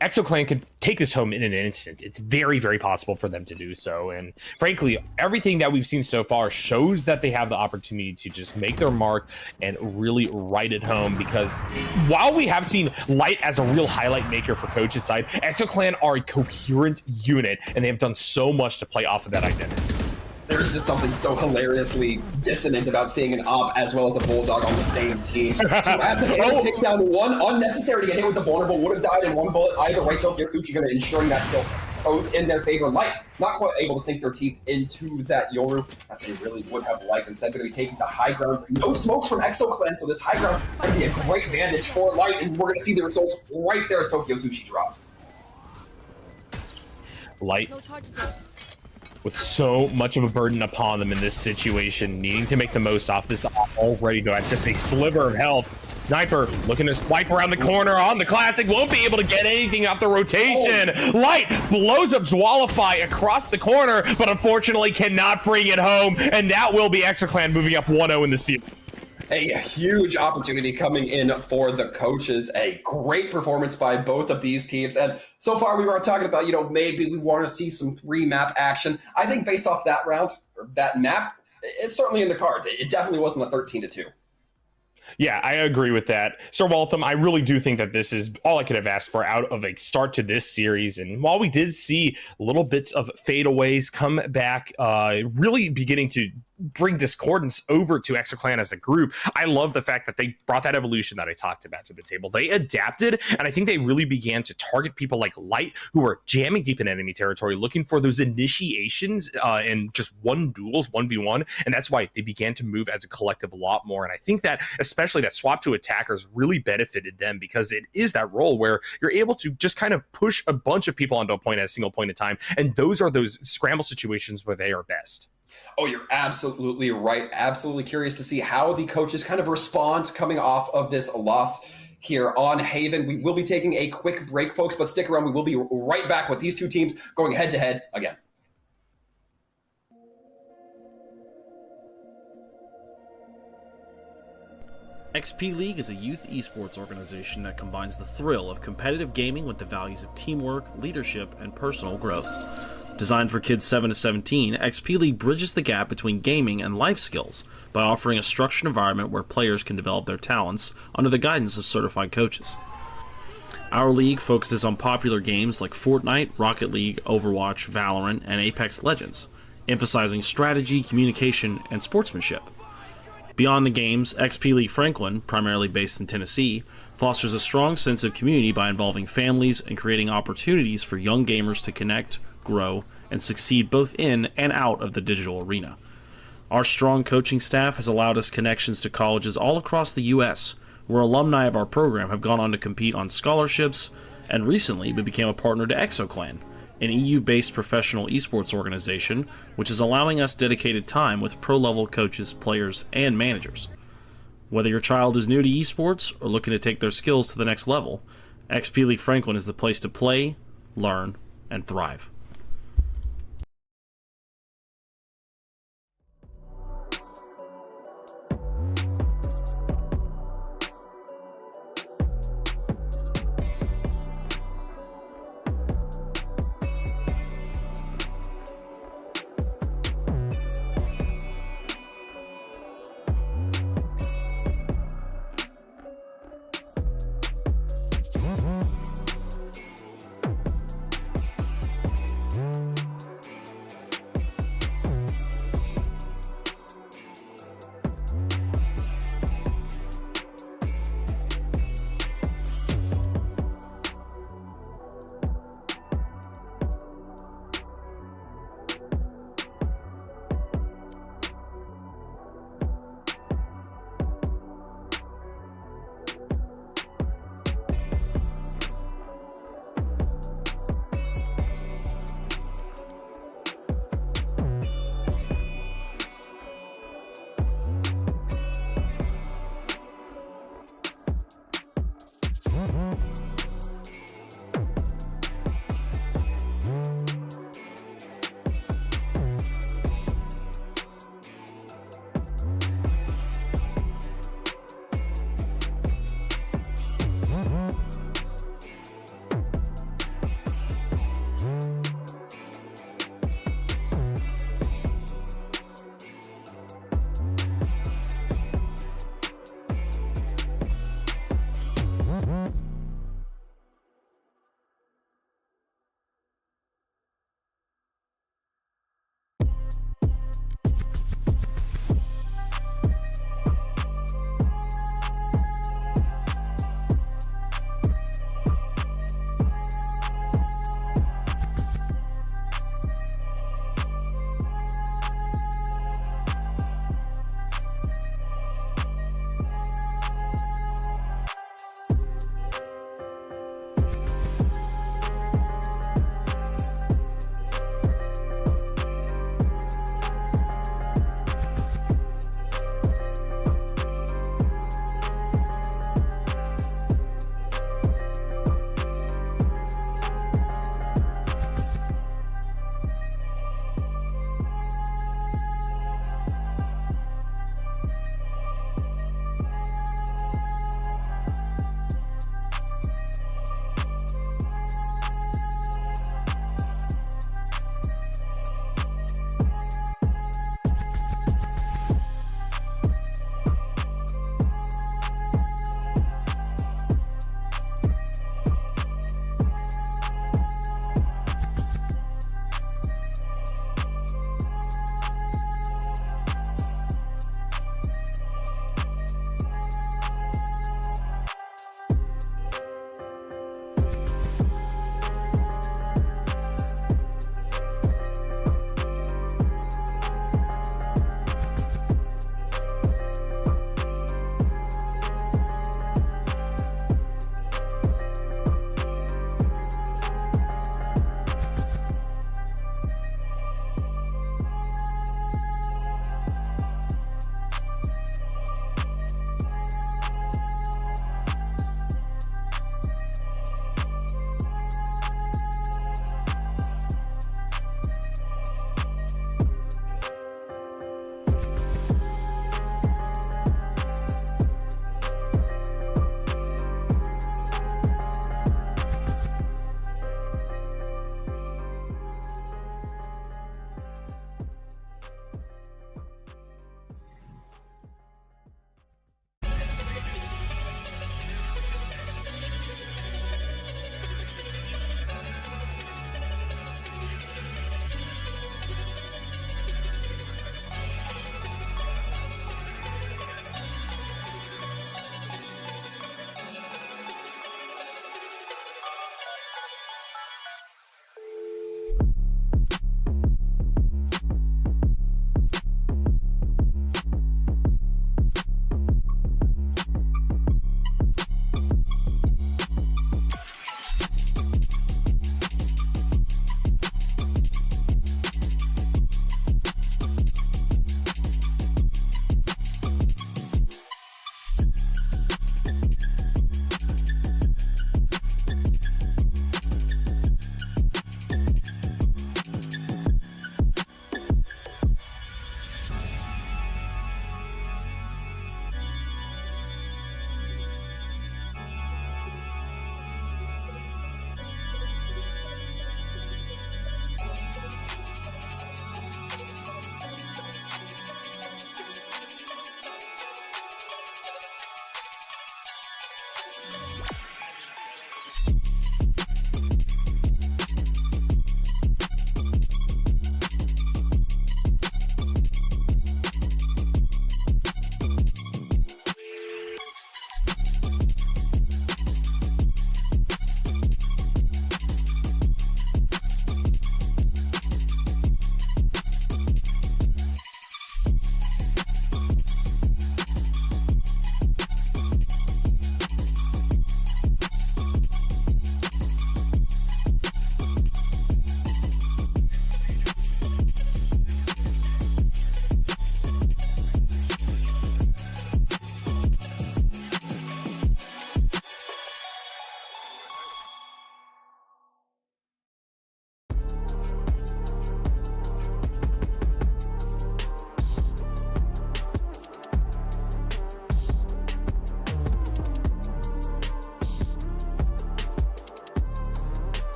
EXOCLAN could take this home in an instant. It's very, very possible for them to do so. And frankly, everything that we've seen so far shows that they have the opportunity to just make their mark and really write it home. Because while we have seen Light as a real highlight maker for coach's side, EXOCLAN are a coherent unit, and they have done so much to play off of that identity. There's just something so hilariously dissonant about seeing an op as well as a bulldog on the same team. To have to take down one unnecessary to get hit with the vulnerable would have died in one bullet. Either way, Tokyo Sushi going to ensuring that kill goes in their favor. Light not quite able to sink their teeth into that Yoru as they really would have liked. Instead, going to be taking the high ground. No smokes from EXOCLAN, so this high ground going to be a great advantage for Light, and we're going to see the results right there as Tokyo Sushi drops. Light, with so much of a burden upon them in this situation, needing to make the most off this already though at just a sliver of health. Sniper looking to swipe around the corner on the classic, won't be able to get anything off the rotation. Light blows up Zwalify across the corner, but unfortunately cannot bring it home, and that will be EXOCLAN moving up 1-0 in the series. A huge opportunity coming in for the coaches. A great performance by both of these teams. And so far we were talking about, maybe we want to see some 3-map action. I think based off that round, or that map, it's certainly in the cards. It definitely wasn't a 13-2. Yeah, I agree with that. Sir Waltham, I really do think that this is all I could have asked for out of a start to this series. And while we did see little bits of fadeaways come back, really beginning to bring discordance over to Exoclan as a group. I love the fact that they brought that evolution that I talked about to the table. They adapted, and I think they really began to target people like Light, who were jamming deep in enemy territory, looking for those initiations and just one duels, 1v1, and that's why they began to move as a collective a lot more. And I think that especially that swap to attackers really benefited them, because it is that role where you're able to just kind of push a bunch of people onto a point at a single point in time, and those are those scramble situations where they are best. Oh, you're absolutely right. Absolutely curious to see how the coaches kind of respond coming off of this loss here on Haven. We will be taking a quick break, folks, but stick around. We will be right back with these two teams going head-to-head again. XP League is a youth esports organization that combines the thrill of competitive gaming with the values of teamwork, leadership, and personal growth. Designed for kids 7 to 17, XP League bridges the gap between gaming and life skills by offering a structured environment where players can develop their talents under the guidance of certified coaches. Our league focuses on popular games like Fortnite, Rocket League, Overwatch, Valorant, and Apex Legends, emphasizing strategy, communication, and sportsmanship. Beyond the games, XP League Franklin, primarily based in Tennessee, fosters a strong sense of community by involving families and creating opportunities for young gamers to connect, grow, and succeed both in and out of the digital arena. Our strong coaching staff has allowed us connections to colleges all across the U.S., where alumni of our program have gone on to compete on scholarships, and recently we became a partner to Exoclan, an EU-based professional esports organization, which is allowing us dedicated time with pro-level coaches, players, and managers. Whether your child is new to esports or looking to take their skills to the next level, XP League Franklin is the place to play, learn, and thrive.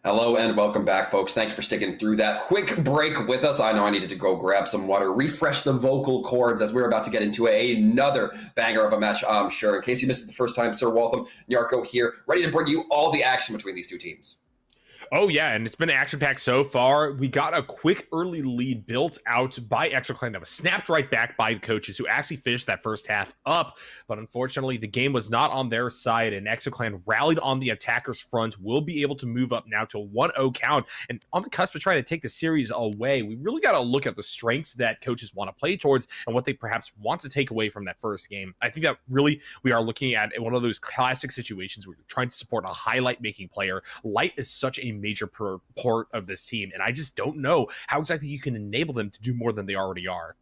Hello and welcome back, folks. Thank you for sticking through that quick break with us. I know I needed to go grab some water, refresh the vocal cords as we're about to get into another banger of a match, I'm sure. In case you missed it the first time, Sir Waltham, Nyarko here, ready to bring you all the action between these two teams. Oh, yeah, and it's been action-packed so far. We got a quick early lead built out by ExoClan that was snapped right back by the coaches who actually finished that first half up. But unfortunately, the game was not on their side, and ExoClan rallied on the attackers' front. Will be able to move up now to a 1-0 count. And on the cusp of trying to take the series away, we really got to look at the strengths that coaches want to play towards and what they perhaps want to take away from that first game. I think that really we are looking at one of those classic situations where you're trying to support a highlight-making player. Light is such a major part of this team, and I just don't know how exactly you can enable them to do more than they already are.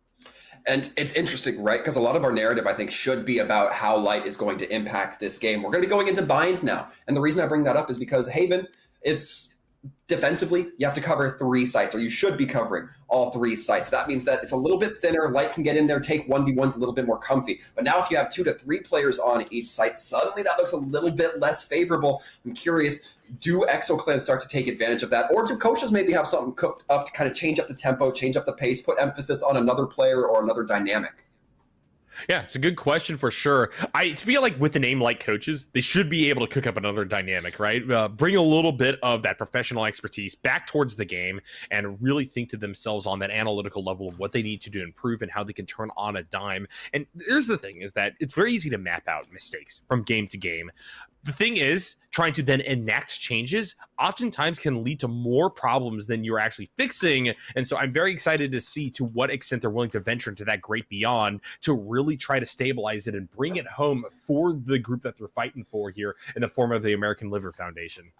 And it's interesting, right? Because a lot of our narrative, I think, should be about how Light is going to impact this game. We're going to be going into binds now. And the reason I bring that up is because Haven, it's defensively, you have to cover 3 sites, or you should be covering all 3 sites. That means that it's a little bit thinner. Light can get in there, take 1v1s a little bit more comfy. But now if you have 2 to 3 players on each site, suddenly that looks a little bit less favorable. I'm curious, do ExoClan start to take advantage of that? Or do coaches maybe have something cooked up to kind of change up the tempo, change up the pace, put emphasis on another player or another dynamic? Yeah, it's a good question for sure. I feel like with a name like coaches, they should be able to cook up another dynamic, right? Bring a little bit of that professional expertise back towards the game and really think to themselves on that analytical level of what they need to do to improve and how they can turn on a dime. And here's the thing is that it's very easy to map out mistakes from game to game. The thing is, trying to then enact changes oftentimes can lead to more problems than you're actually fixing. And so I'm very excited to see to what extent they're willing to venture into that great beyond to really try to stabilize it and bring it home for the group that they're fighting for here in the form of the American Liver Foundation.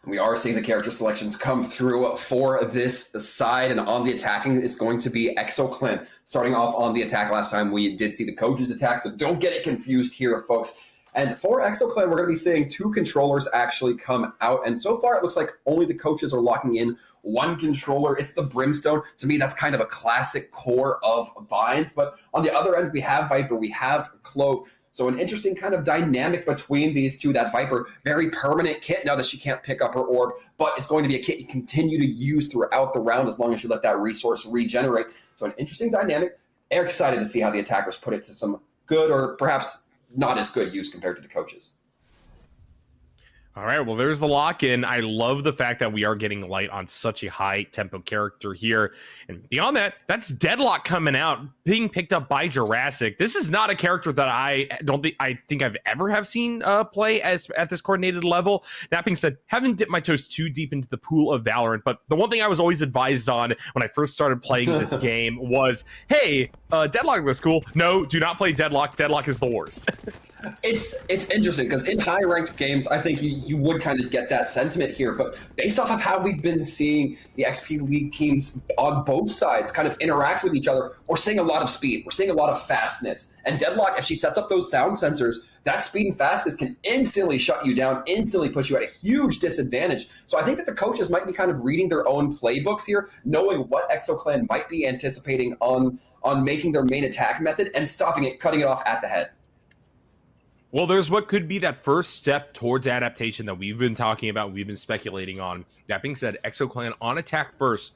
We are seeing the character selections come through for this side, and on the attacking, it's going to be ExoClan. Starting off on the attack last time, we did see the coaches attack, so don't get it confused here, folks. And for ExoClan, we're going to be seeing 2 controllers actually come out. And so far, it looks like only the coaches are locking in 1 controller. It's the Brimstone. To me, that's kind of a classic core of binds. But on the other end, we have Viper, we have Clove. So an interesting kind of dynamic between these two. That Viper, very permanent kit now that she can't pick up her orb. But it's going to be a kit you continue to use throughout the round as long as you let that resource regenerate. So an interesting dynamic. They're excited to see how the attackers put it to some good or perhaps not as good use compared to the coaches. All right, well, there's the lock-in. I love the fact that we are getting Light on such a high-tempo character here. And beyond that, that's Deadlock coming out, being picked up by Jurassic. This is not a character that I think I've ever have seen play at this coordinated level. That being said, haven't dipped my toes too deep into the pool of Valorant, but the one thing I was always advised on when I first started playing this game was, hey, Deadlock looks cool. No, do not play Deadlock. Deadlock is the worst. It's interesting because in high ranked games, I think you would kind of get that sentiment here. But based off of how we've been seeing the XP League teams on both sides kind of interact with each other, we're seeing a lot of speed. We're seeing a lot of fastness. And Deadlock, if she sets up those sound sensors, that speed and fastness can instantly shut you down, instantly put you at a huge disadvantage. So I think that the coaches might be kind of reading their own playbooks here, knowing what ExoClan might be anticipating on making their main attack method and stopping it, cutting it off at the head. Well, there's what could be that first step towards adaptation that we've been talking about, we've been speculating on. That being said, ExoClan on attack first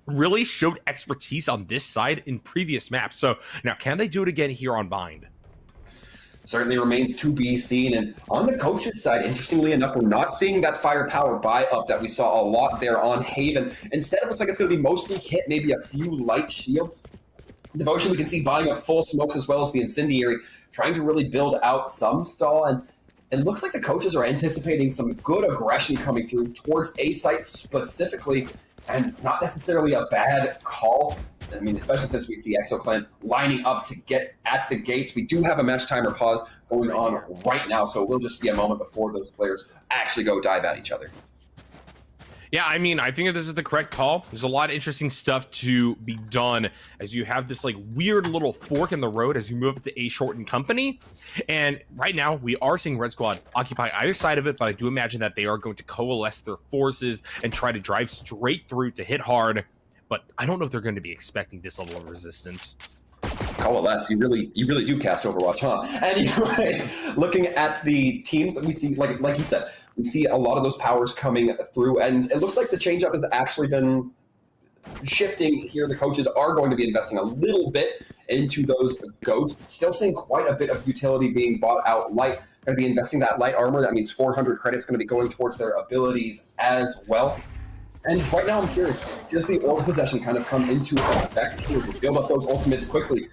really showed expertise on this side in previous maps. So now, can they do it again here on Bind? Certainly remains to be seen. And on the coaches' side, interestingly enough, we're not seeing that firepower buy up that we saw a lot there on Haven. Instead, it looks like it's going to be mostly kit, maybe a few light shields. Devotion, we can see buying up full smokes as well as the incendiary, trying to really build out some stall. And it looks like the coaches are anticipating some good aggression coming through towards A site specifically, and not necessarily a bad call. I mean, especially since we see ExoClan lining up to get at the gates. We do have a match timer pause going on right now, so it will just be a moment before those players actually go dive at each other. Yeah, I mean, I think that this is the correct call. There's a lot of interesting stuff to be done as you have this like weird little fork in the road as you move up to A short and company. And right now we are seeing Red Squad occupy either side of it, but I do imagine that they are going to coalesce their forces and try to drive straight through to hit hard. But I don't know if they're going to be expecting this level of resistance. Coalesce, you really do cast Overwatch, huh? Anyway, looking at the teams that we see, like you said, we see a lot of those powers coming through, and it looks like the change-up has actually been shifting here. The coaches are going to be investing a little bit into those ghosts. Still seeing quite a bit of utility being bought out light. Going to be investing that light armor. That means 400 credits going to be going towards their abilities as well. And right now I'm curious, does the orb possession kind of come into effect here to build up those ultimates quickly?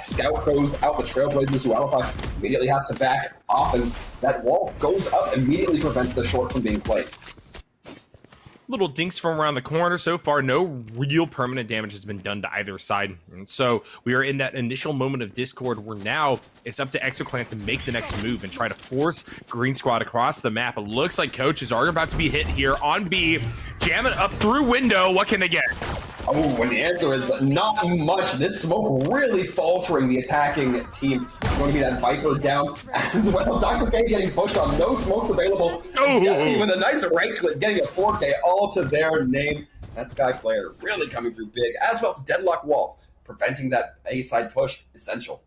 Scout goes out, the Trailblazers who Alpha immediately has to back off, and that wall goes up, immediately prevents the short from being played. Little dinks from around the corner. So far, no real permanent damage has been done to either side. And so we are in that initial moment of discord where now it's up to ExoClan to make the next move and try to force Green Squad across the map. It looks like coaches are about to be hit here on B. Jam it up through window. What can they get? Oh, and the answer is not much. This smoke really faltering the attacking team. It's going to be that Viper down as well. Dr. K getting pushed on. No smokes available. Jesse with a nice right click, getting a 4K all to their name. That Sky player really coming through big. As well, Deadlock walls, preventing that A-side push, essential.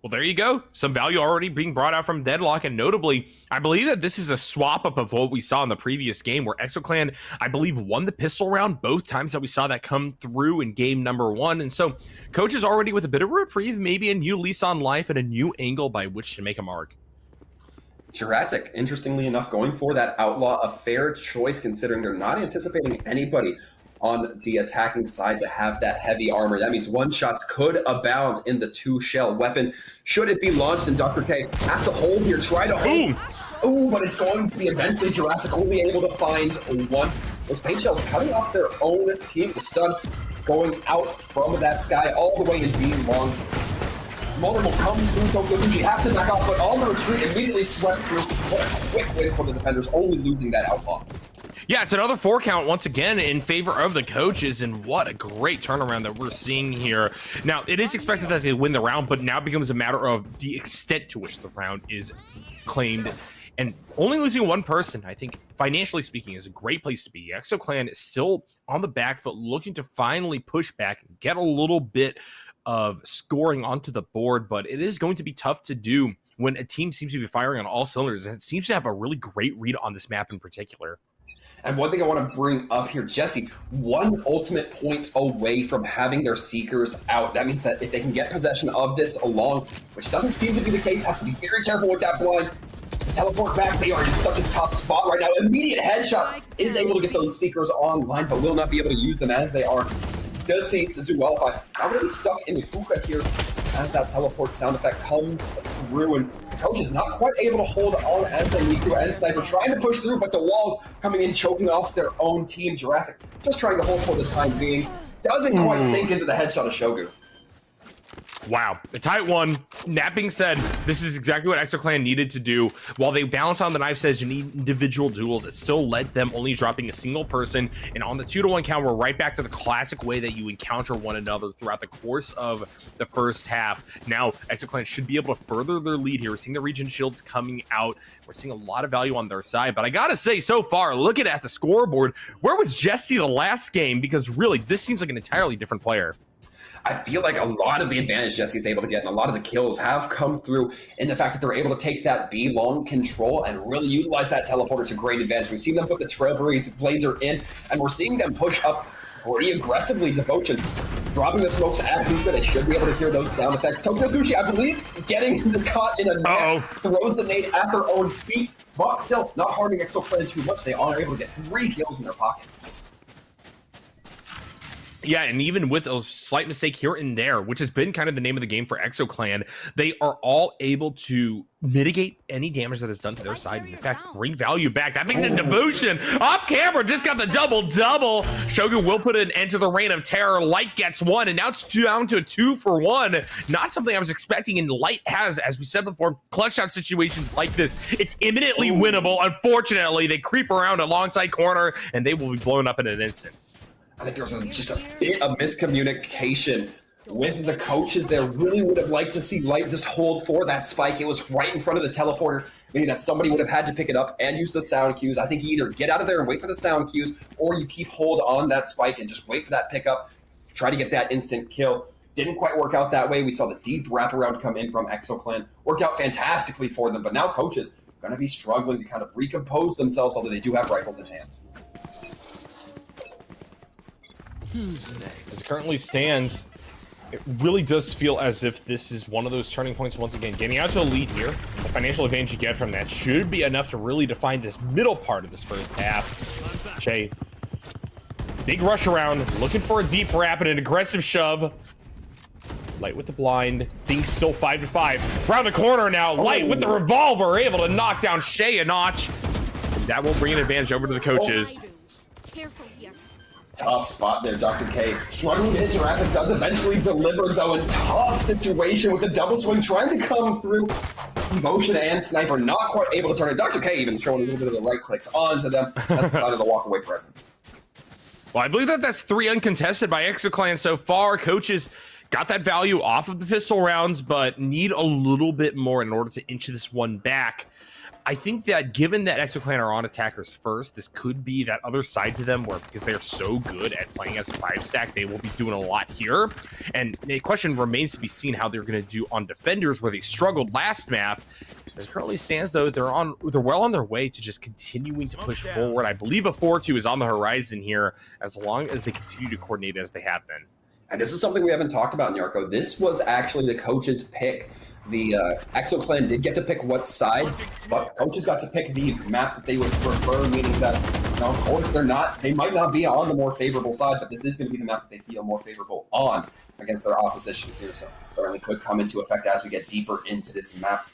Well, there you go. Some value already being brought out from Deadlock, and notably, I believe that this is a swap-up of what we saw in the previous game, where ExoClan, I believe, won the pistol round both times that we saw that come through in game number 1, and so Coach is already with a bit of a reprieve, maybe a new lease on life and a new angle by which to make a mark. Jurassic, interestingly enough, going for that Outlaw, a fair choice considering they're not anticipating anybody on the attacking side to have that heavy armor. That means one-shots could abound in the 2-shell weapon. Should it be launched, and Dr. K has to hold here, try to hold. Ooh, but it's going to be eventually Jurassic only able to find one. Those paint shells cutting off their own team. The stun going out from that Sky all the way and being long. Multiple comes through Tokyo Sushi, has to back off, but on the retreat immediately swept through. What a quick win for the defenders, only losing that Outlaw. Yeah, it's another 4 count once again in favor of the coaches, and what a great turnaround that we're seeing here. Now, it is expected that they win the round, but now becomes a matter of the extent to which the round is claimed. And only losing one person, I think, financially speaking, is a great place to be. ExoClan is still on the back foot, looking to finally push back and get a little bit of scoring onto the board, but it is going to be tough to do when a team seems to be firing on all cylinders, and it seems to have a really great read on this map in particular. And one thing I want to bring up here, Jesse, one ultimate point away from having their Seekers out. That means that if they can get possession of this along, which doesn't seem to be the case, has to be very careful with that blind. Teleport back, they are in such a tough spot right now. Immediate headshot is able to get those Seekers online, but will not be able to use them as they are. Does see the Zoo Alpha now really stuck in the hookah here as that teleport sound effect comes through, and Coach is not quite able to hold on as they need to, and Sniper trying to push through, but the walls coming in, choking off their own team. Jurassic just trying to hold for the time being. Doesn't quite sink into the headshot of Shogu. Wow, a tight one. That being said, this is exactly what ExoClan needed to do. While they balance on the knife edge and need individual duels, it still led them only dropping a single person. And on the 2-to-1 count, we're right back to the classic way that you encounter one another throughout the course of the first half. Now, ExoClan should be able to further their lead here. We're seeing the region shields coming out. We're seeing a lot of value on their side. But I gotta say, so far, looking at the scoreboard, where was Jesse the last game? Because really, this seems like an entirely different player. I feel like a lot of the advantage Jesse is able to get and a lot of the kills have come through in the fact that they're able to take that B long control and really utilize that teleporter to great advantage. We've seen them put the trailblades, blades are in, and we're seeing them push up pretty aggressively. Devotion dropping the smokes at Hoopka. They should be able to hear those sound effects. Tokyo Sushi, I believe, getting caught in a net, throws the nade at her own feet, but still not harming ExoClan too much. They are able to get 3 kills in their pocket. Yeah, and even with a slight mistake here and there, which has been kind of the name of the game for ExoClan, they are all able to mitigate any damage that is done to their side, and in fact, bring value back. That makes it Devotion. Off camera, just got the double-double. Shogun will put an end to the reign of terror. Light gets 1, and now it's down to a 2-for-1. Not something I was expecting, and Light has, as we said before, clutch out situations like this. It's imminently winnable. Unfortunately, they creep around alongside corner, and they will be blown up in an instant. I think there was just a bit of miscommunication with the coaches there. Really would have liked to see Light just hold for that spike. It was right in front of the teleporter, meaning that somebody would have had to pick it up and use the sound cues. I think you either get out of there and wait for the sound cues, or you keep hold on that spike and just wait for that pickup, try to get that instant kill. Didn't quite work out that way. We saw the deep wraparound come in from ExoClan. Worked out fantastically for them, but now coaches are going to be struggling to kind of recompose themselves, although they do have rifles in hand. As it currently stands, it really does feel as if this is one of those turning points once again. Getting out to a lead here, the financial advantage you get from that should be enough to really define this middle part of this first half. Shay, big rush around, looking for a deep wrap and an aggressive shove. Light with the blind, things still 5-5. Round the corner now, Light with the revolver, able to knock down Shay a notch. And that will bring an advantage over to the coaches. Careful here. Tough spot there, Dr. K. Struggling to hit Jurassic, does eventually deliver, though, in tough situation with the double swing trying to come through. Motion and Sniper not quite able to turn it. Dr. K even showing a little bit of the right clicks onto them. That's the side of the walk-away press. Well, I believe that that's 3 uncontested by ExoClan so far. Coaches got that value off of the pistol rounds, but need a little bit more in order to inch this one back. I think that given that ExoClan are on attackers first, this could be that other side to them where, because they're so good at playing as a 5-stack, they will be doing a lot here. And the question remains to be seen how they're going to do on defenders, where they struggled last map. As it currently stands, though, they're well on their way to just continuing to push forward. I believe a 4-2 is on the horizon here, as long as they continue to coordinate as they have been. And this is something we haven't talked about, Nyarko. This was actually the coach's pick. The ExoClan did get to pick what side, but coaches got to pick the map that they would prefer, meaning that, you know, of course, they might not be on the more favorable side, but this is going to be the map that they feel more favorable on against their opposition here. So certainly could come into effect as we get deeper into this map.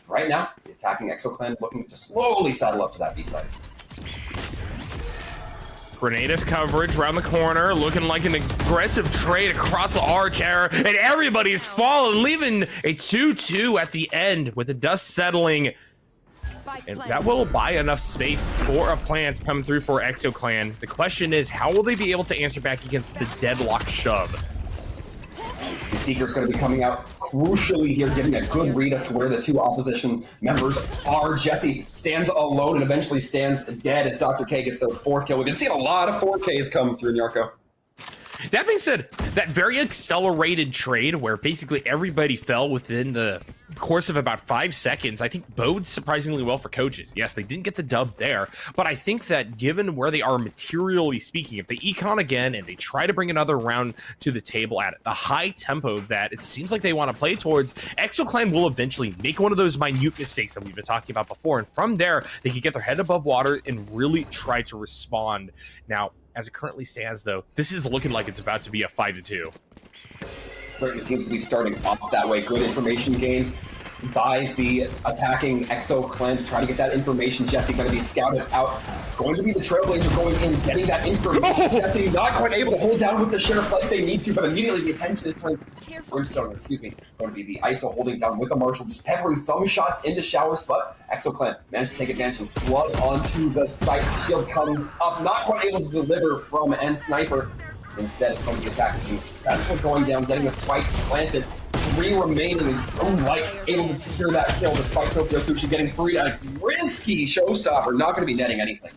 Right now, the attacking ExoClan looking to slowly saddle up to that B side. Grenada's coverage around the corner, looking like an aggressive trade across the arch error, and everybody's fallen, leaving a 2-2 at the end with the dust settling. And that will buy enough space for a plant come through for ExoClan. The question is, how will they be able to answer back against the deadlock shove? The Seeker's going to be coming out crucially here, giving a good read as to where the 2 opposition members are. Jesse stands alone and eventually stands dead as Dr. K gets their 4th kill. We've been seeing a lot of 4Ks come through, Nyarko. That being said, that very accelerated trade where basically everybody fell within the course of about 5 seconds, I think bodes surprisingly well for coaches. Yes, they didn't get the dub there, but I think that given where they are materially speaking, if they econ again and they try to bring another round to the table at the high tempo that it seems like they want to play towards, ExoClan will eventually make one of those minute mistakes that we've been talking about before, and from there, they can get their head above water and really try to respond. Now, as it currently stands, though, this is looking like it's about to be a 5-2. Certainly seems to be starting off that way. Good information gains by the attacking Exo clan to try to get that information. Jesse going to be scouted out. Going to be the Trailblazer going in, getting that information. Jesse not quite able to hold down with the Sheriff like they need to, but immediately the attention is turned. Brimstone, excuse me. It's going to be the ISO holding down with the Marshal, just peppering some shots into showers, but Exo clan managed to take advantage and flood onto the site. Shield comes up, not quite able to deliver from End Sniper. Instead, it's going to be attacking. Successful going down, getting a spike planted. 3 remaining. Light able to secure that kill despite Tokyo Sushi getting free. A risky showstopper, not going to be netting anything.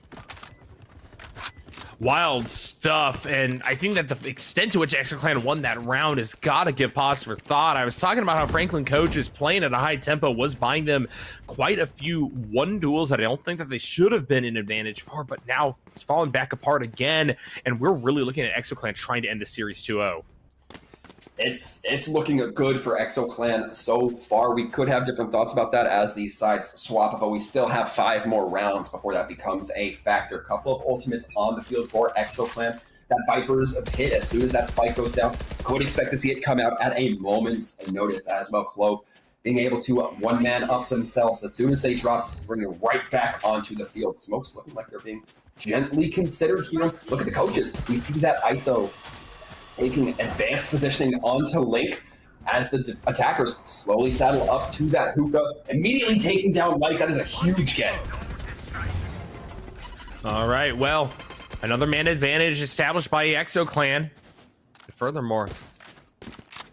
Wild stuff, and I think that the extent to which ExoClan won that round has got to give pause for thought. I was talking about how Franklin coaches playing at a high tempo was buying them quite a few one duels that I don't think that they should have been in advantage for, but now it's fallen back apart again, and we're really looking at ExoClan trying to end the series 2-0. It's looking good for Exo Clan so far. We could have different thoughts about that as the sides swap, but we still have 5 more rounds before that becomes a factor. A couple of ultimates on the field for Exo Clan. That Viper's hit as soon as that spike goes down. I would expect to see it come out at a moment's notice as well. Clove being able to one-man up themselves as soon as they drop, bring it right back onto the field. Smoke's looking like they're being gently considered here. Look at the coaches. We see that ISO taking advanced positioning onto Link as the attackers slowly saddle up to that hookah, immediately taking down Light. That is a huge get. All right, well, another man advantage established by Exo Clan. Furthermore,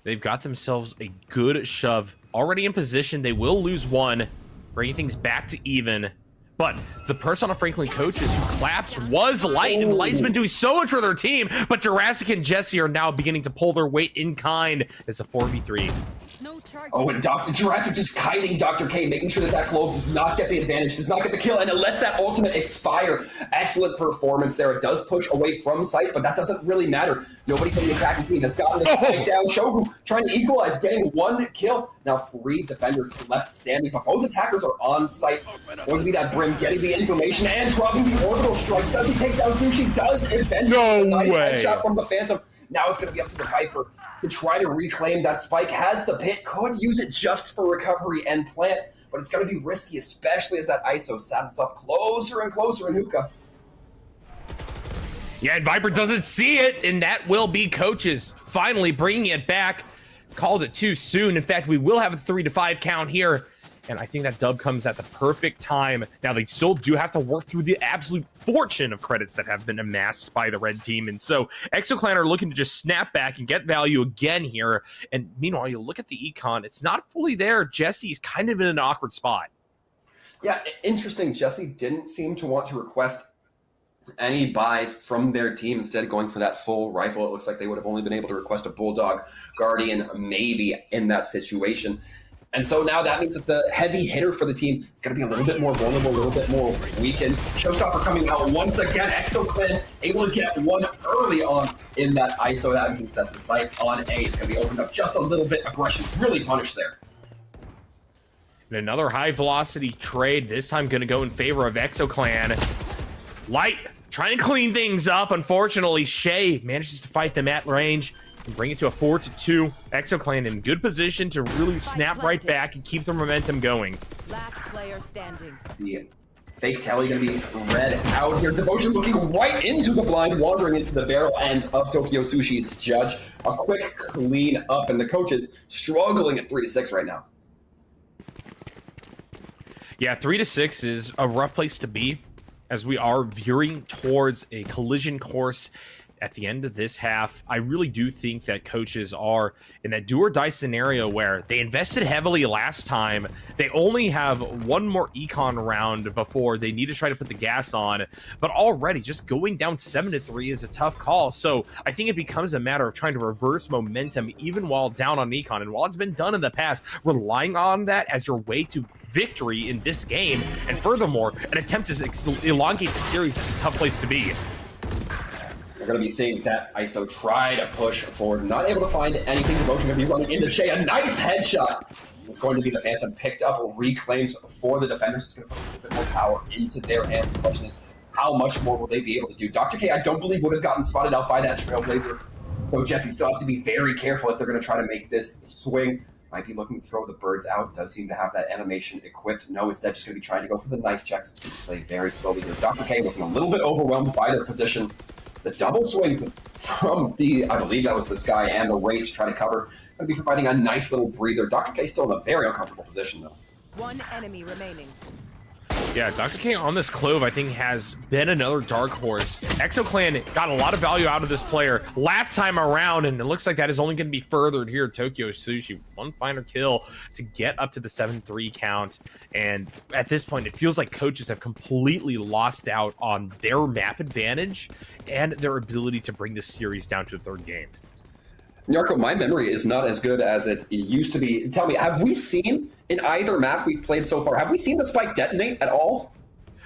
they've got themselves a good shove already in position. They will lose 1, bringing things back to even. But the person on Franklin coaches who collapsed was Light, and Light's been doing so much for their team, but Jurassic and Jesse are now beginning to pull their weight in kind. It's a 4v3. No charges. Oh, and Dr. Jurassic just kiting Dr. K, making sure that that Clove does not get the advantage, does not get the kill, and it lets that ultimate expire. Excellent performance there. It does push away from sight, but that doesn't really matter. Nobody from the attacking team has gotten the spike down. Shogu trying to equalize, getting 1 kill. Now 3 defenders left standing, but both attackers are on site. Going to be that Brim getting the information and dropping the orbital strike. Does he take down Sushi? Does eventually. No nice way. headshot from the Phantom. Now it's going to be up to the Viper to try to reclaim that spike. Has the pit, could use it just for recovery and plant, but it's going to be risky, especially as that ISO saddles up closer and closer in hookah. Yeah, and Viper doesn't see it, and that will be coaches finally bringing it back. Called it too soon. In fact, we will have a 3-5 count here, and I think that dub comes at the perfect time. Now, they still do have to work through the absolute fortune of credits that have been amassed by the red team, and so ExoClan are looking to just snap back and get value again here. And meanwhile, you look at the econ, it's not fully there. Jesse's kind of in an awkward spot. Yeah, interesting. Jesse didn't seem to want to request any buys from their team, instead of going for that full rifle. It looks like they would have only been able to request a Bulldog Guardian maybe in that situation. And so now that means that the heavy hitter for the team is going to be a little bit more vulnerable, a little bit more weakened. Showstopper coming out once again. Exo Clan able to get 1 early on in that ISO. That means that the site on A is going to be opened up just a little bit. Aggression really punished there. And another high velocity trade, this time going to go in favor of Exo Clan. Light trying to clean things up. Unfortunately, Shay manages to fight them at range and bring it to a 4-2. Exo Clan in good position to really snap right back and keep the momentum going. Last player standing. The fake tally going to be read out here. Devotion looking right into the blind, wandering into the barrel end of Tokyo Sushi's judge. A quick clean up, and the coaches struggling at 3-6 right now. Yeah, 3-6 is a rough place to be, as we are veering towards a collision course at the end of this half. I really do think that coaches are in that do or die scenario where they invested heavily last time. They only have 1 more econ round before they need to try to put the gas on, but already just going down 7-3 is a tough call. So I think it becomes a matter of trying to reverse momentum even while down on econ. And while it's been done in the past, relying on that as your way to victory in this game, and furthermore, an attempt to elongate the series is a tough place to be. We're going to be seeing that ISO try to push forward. Not able to find anything. Devotion going to be running into Shay. A nice headshot. It's going to be the Phantom picked up or reclaimed for the defenders. It's going to put a little bit more power into their hands. The question is, how much more will they be able to do? Dr. K, I don't believe, would have gotten spotted out by that Trailblazer. So Jesse still has to be very careful if they're going to try to make this swing. Might be looking to throw the birds out. Does seem to have that animation equipped. No, instead just going to be trying to go for the knife checks. Play very slowly here. Dr. K looking a little bit overwhelmed by their position. The double swings from I believe that was the Sky and the Race to try to cover. Going to be providing a nice little breather. Dr. K still in a very uncomfortable position, though. One enemy remaining. Yeah, Dr. K on this Clove, I think, has been another dark horse. ExoClan got a lot of value out of this player last time around, and it looks like that is only going to be furthered here. Tokyo Sushi, one final kill to get up to the 7-3 count. And at this point, it feels like coaches have completely lost out on their map advantage and their ability to bring this series down to the third game. Nyarko, my memory is not as good as it used to be. Tell me, have we seen in either map we've played so far, have we seen the spike detonate at all?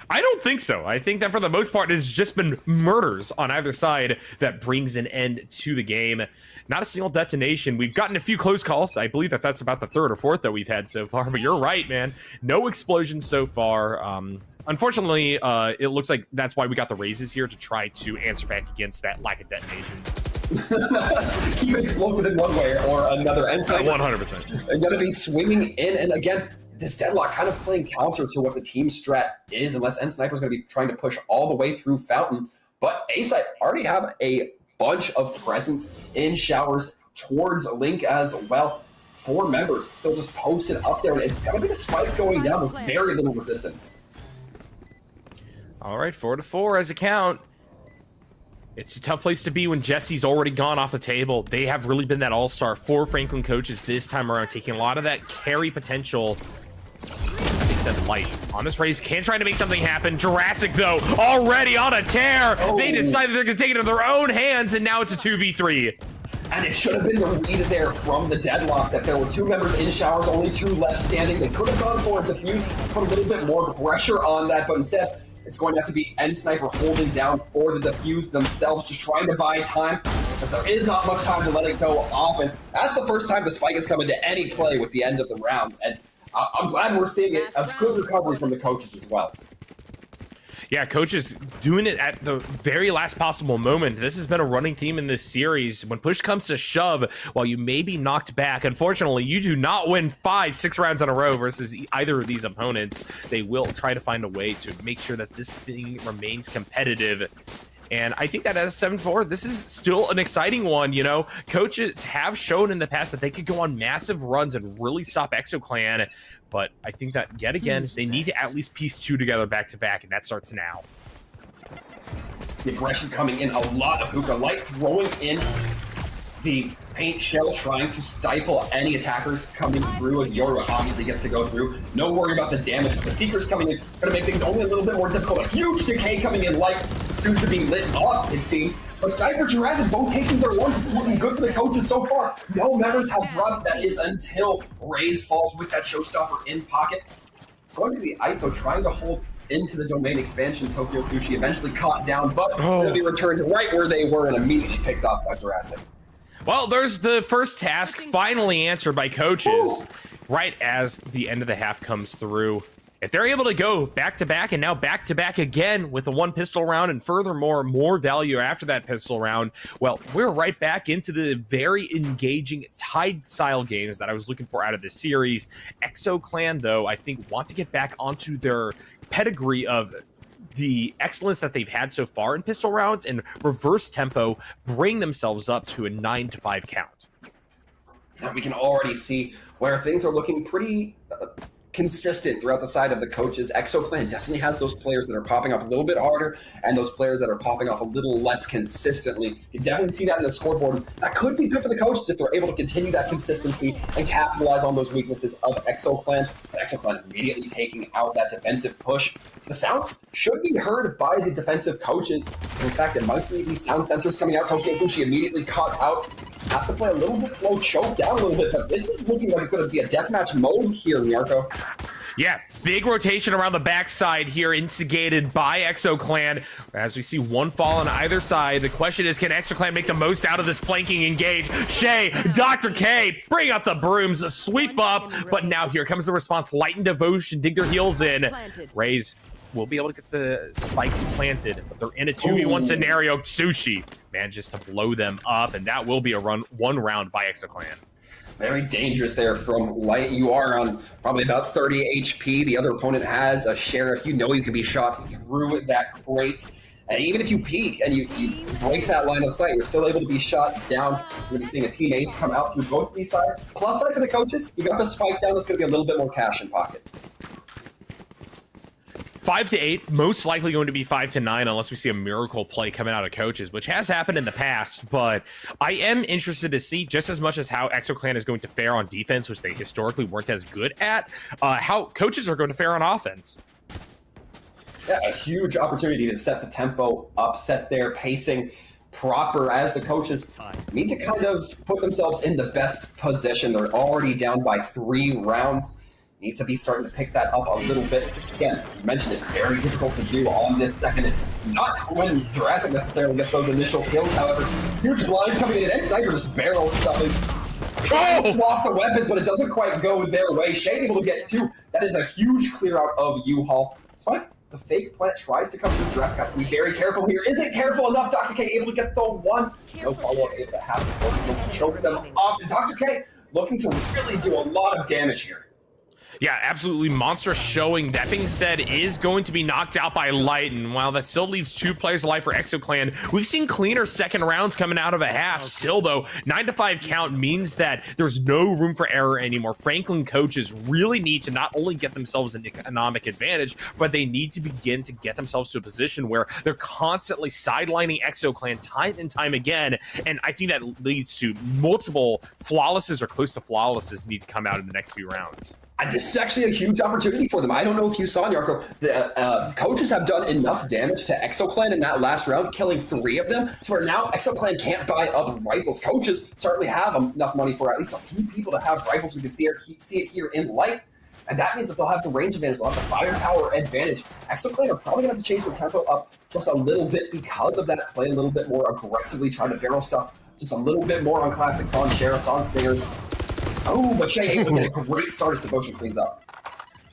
I don't think so. I think that for the most part, it's just been murders on either side that brings an end to the game. Not a single detonation. We've gotten a few close calls. I believe that that's about the third or fourth that we've had so far, but you're right, man. No explosions so far. Unfortunately, it looks like that's why we got the raises here to try to answer back against that lack of detonations. Keep explosive in one way or another. And 100%. They're going to be swinging in, and again, this deadlock kind of playing counter to what the team strat is, unless N Sniper's going to be trying to push all the way through Fountain. But A-Side already have a bunch of presence in showers towards Link as well. 4 members still just posted up there, and it's going to be the spike going down with very little resistance. All right, 4-4 as a count. It's a tough place to be when Jesse's already gone off the table. They have really been that all-star for Franklin coaches this time around, taking a lot of that carry potential. They said light on this race, can try to make something happen. Jurassic, though, already on a tear. Oh. They decided they're going to take it into their own hands, and now it's a 2v3. And it should have been the read there from the deadlock that there were 2 members in showers, only 2 left standing. They could have gone for a defuse, put a little bit more pressure on that, but instead, it's going to have to be N Sniper holding down for the defuse themselves, just trying to buy time, because there is not much time to let it go off. And that's the first time the spike has come into any play with the end of the rounds. And I'm glad we're seeing it, a good recovery from the coaches as well. Yeah, coaches doing it at the very last possible moment. This has been a running theme in this series. When push comes to shove, while you may be knocked back, unfortunately, you do not win 5-6 rounds in a row versus either of these opponents. They will try to find a way to make sure that this thing remains competitive. And I think that at a 7-4, this is still an exciting one. You know, coaches have shown in the past that they could go on massive runs and really stop ExoClan. But I think that, yet again, they need to at least piece 2 together back-to-back, and that starts now. The aggression coming in, a lot of Hookah Light throwing in the paint shell, trying to stifle any attackers coming through, and Yoru obviously gets to go through. No worry about the damage, but the Seekers coming in, going to make things only a little bit more difficult. A huge decay coming in, like soon to be lit up, it seems. But Sniper Jurassic both taking their ones. It's looking good for the coaches so far. No members have dropped. That is until Raze falls with that showstopper in pocket. It's going to be ISO trying to hold into the domain expansion. Tokyo Sushi eventually caught down, but going to be returned right where they were and immediately picked off by Jurassic. Well, there's the first task finally answered by coaches right as the end of the half comes through. If they're able to go back-to-back and now back-to-back again with a 1 pistol round and furthermore more value after that pistol round, well, we're right back into the very engaging tied-style games that I was looking for out of this series. ExoClan, though, I think want to get back onto their pedigree of the excellence that they've had so far in pistol rounds and reverse tempo, bring themselves up to a 9-5 count. And we can already see where things are looking pretty consistent throughout the side of the coaches. ExoClan definitely has those players that are popping off a little bit harder and those players that are popping off a little less consistently. You definitely see that in the scoreboard. That could be good for the coaches if they're able to continue that consistency and capitalize on those weaknesses of ExoClan. But ExoClan immediately taking out that defensive push. The sounds should be heard by the defensive coaches. In fact, it might be these sound sensors coming out. Tokyo Sushi immediately caught out. Has to play a little bit slow, choke down a little bit, but this is looking like it's going to be a deathmatch mode here, Nyarko. Yeah, big rotation around the backside here, instigated by ExoClan. As we see one fall on either side, the question is, can ExoClan make the most out of this flanking engage? Shay, Dr. K, bring up the brooms, sweep up, but now here comes the response. Light and Devotion dig their heels in. Raze will be able to get the spike planted, but they're in a 2v1 scenario. Sushi manages to blow them up, and that will be a one round by ExoClan. Very dangerous there from Light. You are on probably about 30 HP. The other opponent has a Sheriff. You know you can be shot through that crate. And even if you peek and you break that line of sight, you're still able to be shot down. You're going to be seeing a team ace come out through both of these sides. Plus side for the coaches, you got the spike down. That's going to be a little bit more cash in pocket. 5 to 8, most likely going to be 5 to 9 unless we see a miracle play coming out of coaches, which has happened in the past. But I am interested to see, just as much as how ExoClan is going to fare on defense, which they historically weren't as good at, how coaches are going to fare on offense. Yeah, a huge opportunity to set the tempo up, set their pacing proper, as the coaches need to kind of put themselves in the best position. They're already down by 3 rounds. Need to be starting to pick that up a little bit. Again, you mentioned it, very difficult to do on this second. It's not when Jurassic necessarily gets those initial kills. However, huge blinds coming in, and Sniper just barrel stuffing. Trying to swap the weapons, but it doesn't quite go their way. Shane able to get 2. That is a huge clear out of U-Haul. Spike, the fake plant tries to come through. Jurassic has to be very careful here. Isn't careful enough. Dr. K able to get the 1. No follow-up able to happen. Let's choke them off. And Dr. K looking to really do a lot of damage here. Yeah, absolutely monstrous showing. That being said, is going to be knocked out by Light, and while that still leaves 2 players alive for ExoClan, we've seen cleaner second rounds coming out of a half. Still, though, 9 to 5 count means that there's no room for error anymore. Franklin coaches really need to not only get themselves an economic advantage, but they need to begin to get themselves to a position where they're constantly sidelining ExoClan time and time again, and I think that leads to multiple flawlesses or close to flawlesses need to come out in the next few rounds. This is actually a huge opportunity for them. I don't know if you saw, Nyarko, the coaches have done enough damage to ExoClan in that last round, killing 3 of them, to where now ExoClan can't buy up rifles. Coaches certainly have enough money for at least a few people to have rifles. We can see it here in Light, and that means that they'll have the range advantage, they'll have the firepower advantage. ExoClan are probably going to have to change the tempo up just a little bit because of that, play a little bit more aggressively, trying to barrel stuff just a little bit more on classics, on sheriffs, on stingers. Oh, but Shay able to get a great start as Devotion cleans up.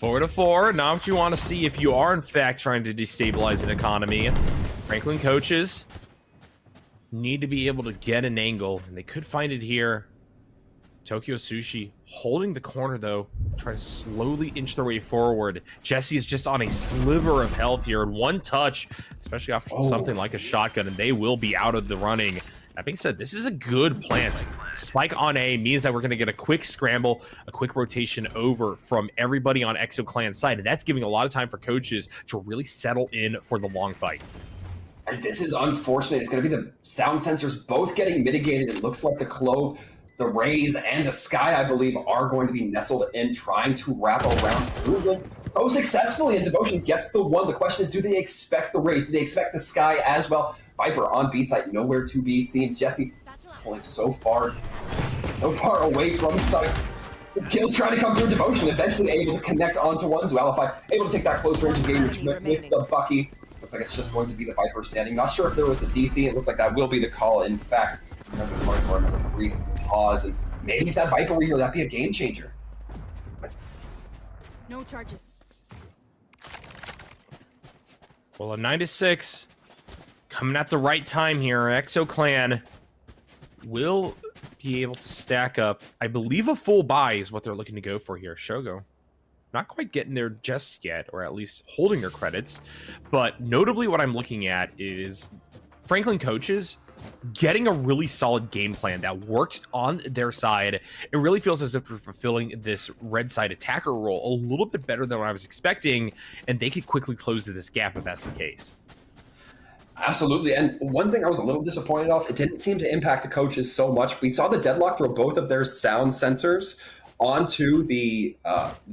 4 to 4, not what you want to see if you are in fact trying to destabilize an economy. Franklin coaches need to be able to get an angle, and they could find it here. Tokyo Sushi holding the corner though, try to slowly inch their way forward. Jesse is just on a sliver of health here, and 1 touch, especially after something like a shotgun, and they will be out of the running. That being said, this is a good plant. Spike on A means that we're going to get a quick scramble, a quick rotation over from everybody on ExoClan's side, and that's giving a lot of time for coaches to really settle in for the long fight. And this is unfortunate. It's going to be the sound sensors both getting mitigated. It looks like the Clove, the Rays, and the Sky, I believe, are going to be nestled in, trying to wrap around through them so successfully, and Devotion gets the 1. The question is, do they expect the Rays? Do they expect the Sky as well? Viper on B site, nowhere to be seen. Jesse pulling so far away from sight. Kills trying to come through. Devotion eventually able to connect onto 1. Zualify able to take that close range engagement with the Bucky. Looks like it's just going to be the Viper standing. Not sure if there was a DC. It looks like that will be the call. In fact, I'm going for another brief pause, and maybe if that Viper were here, that'd be a game changer. No charges. Well, a 9 to 6. Coming at the right time here. ExoClan will be able to stack up. I believe a full buy is what they're looking to go for here. Shogo not quite getting there just yet, or at least holding their credits. But notably what I'm looking at is Franklin coaches getting a really solid game plan that worked on their side. It really feels as if they're fulfilling this red side attacker role a little bit better than what I was expecting, and they could quickly close this gap if that's the case. Absolutely, and one thing I was a little disappointed off, it didn't seem to impact the coaches so much. We saw the Deadlock throw both of their sound sensors onto the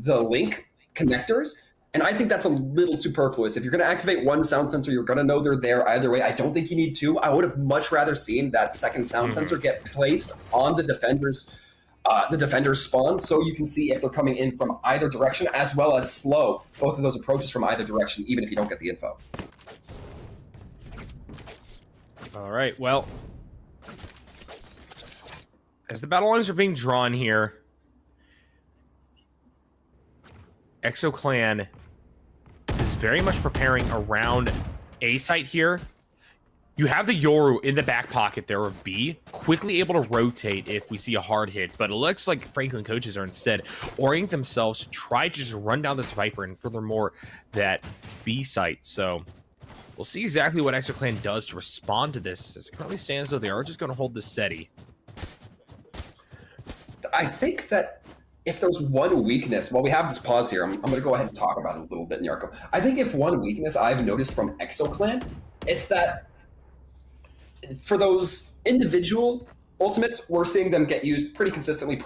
link connectors, and I think that's a little superfluous. If you're going to activate 1 sound sensor, you're going to know they're there either way. I don't think you need 2. I would have much rather seen that second sound sensor get placed on the defender's spawn, so you can see if they're coming in from either direction, as well as slow both of those approaches from either direction, even if you don't get the info. All right, well, as the battle lines are being drawn here, ExoClan is very much preparing around A site here. You have the Yoru in the back pocket there of B, quickly able to rotate if we see a hard hit, but it looks like Franklin coaches are instead orienting themselves to try to just run down this Viper and furthermore that B site. So we'll see exactly what ExoClan does to respond to this. As it currently stands, though, they are just going to hold this steady. I think that if there's one weakness, while we have this pause here, I'm going to go ahead and talk about it a little bit, Nyarko. I think if one weakness I've noticed from ExoClan, it's that for those individual ultimates, we're seeing them get used pretty consistently,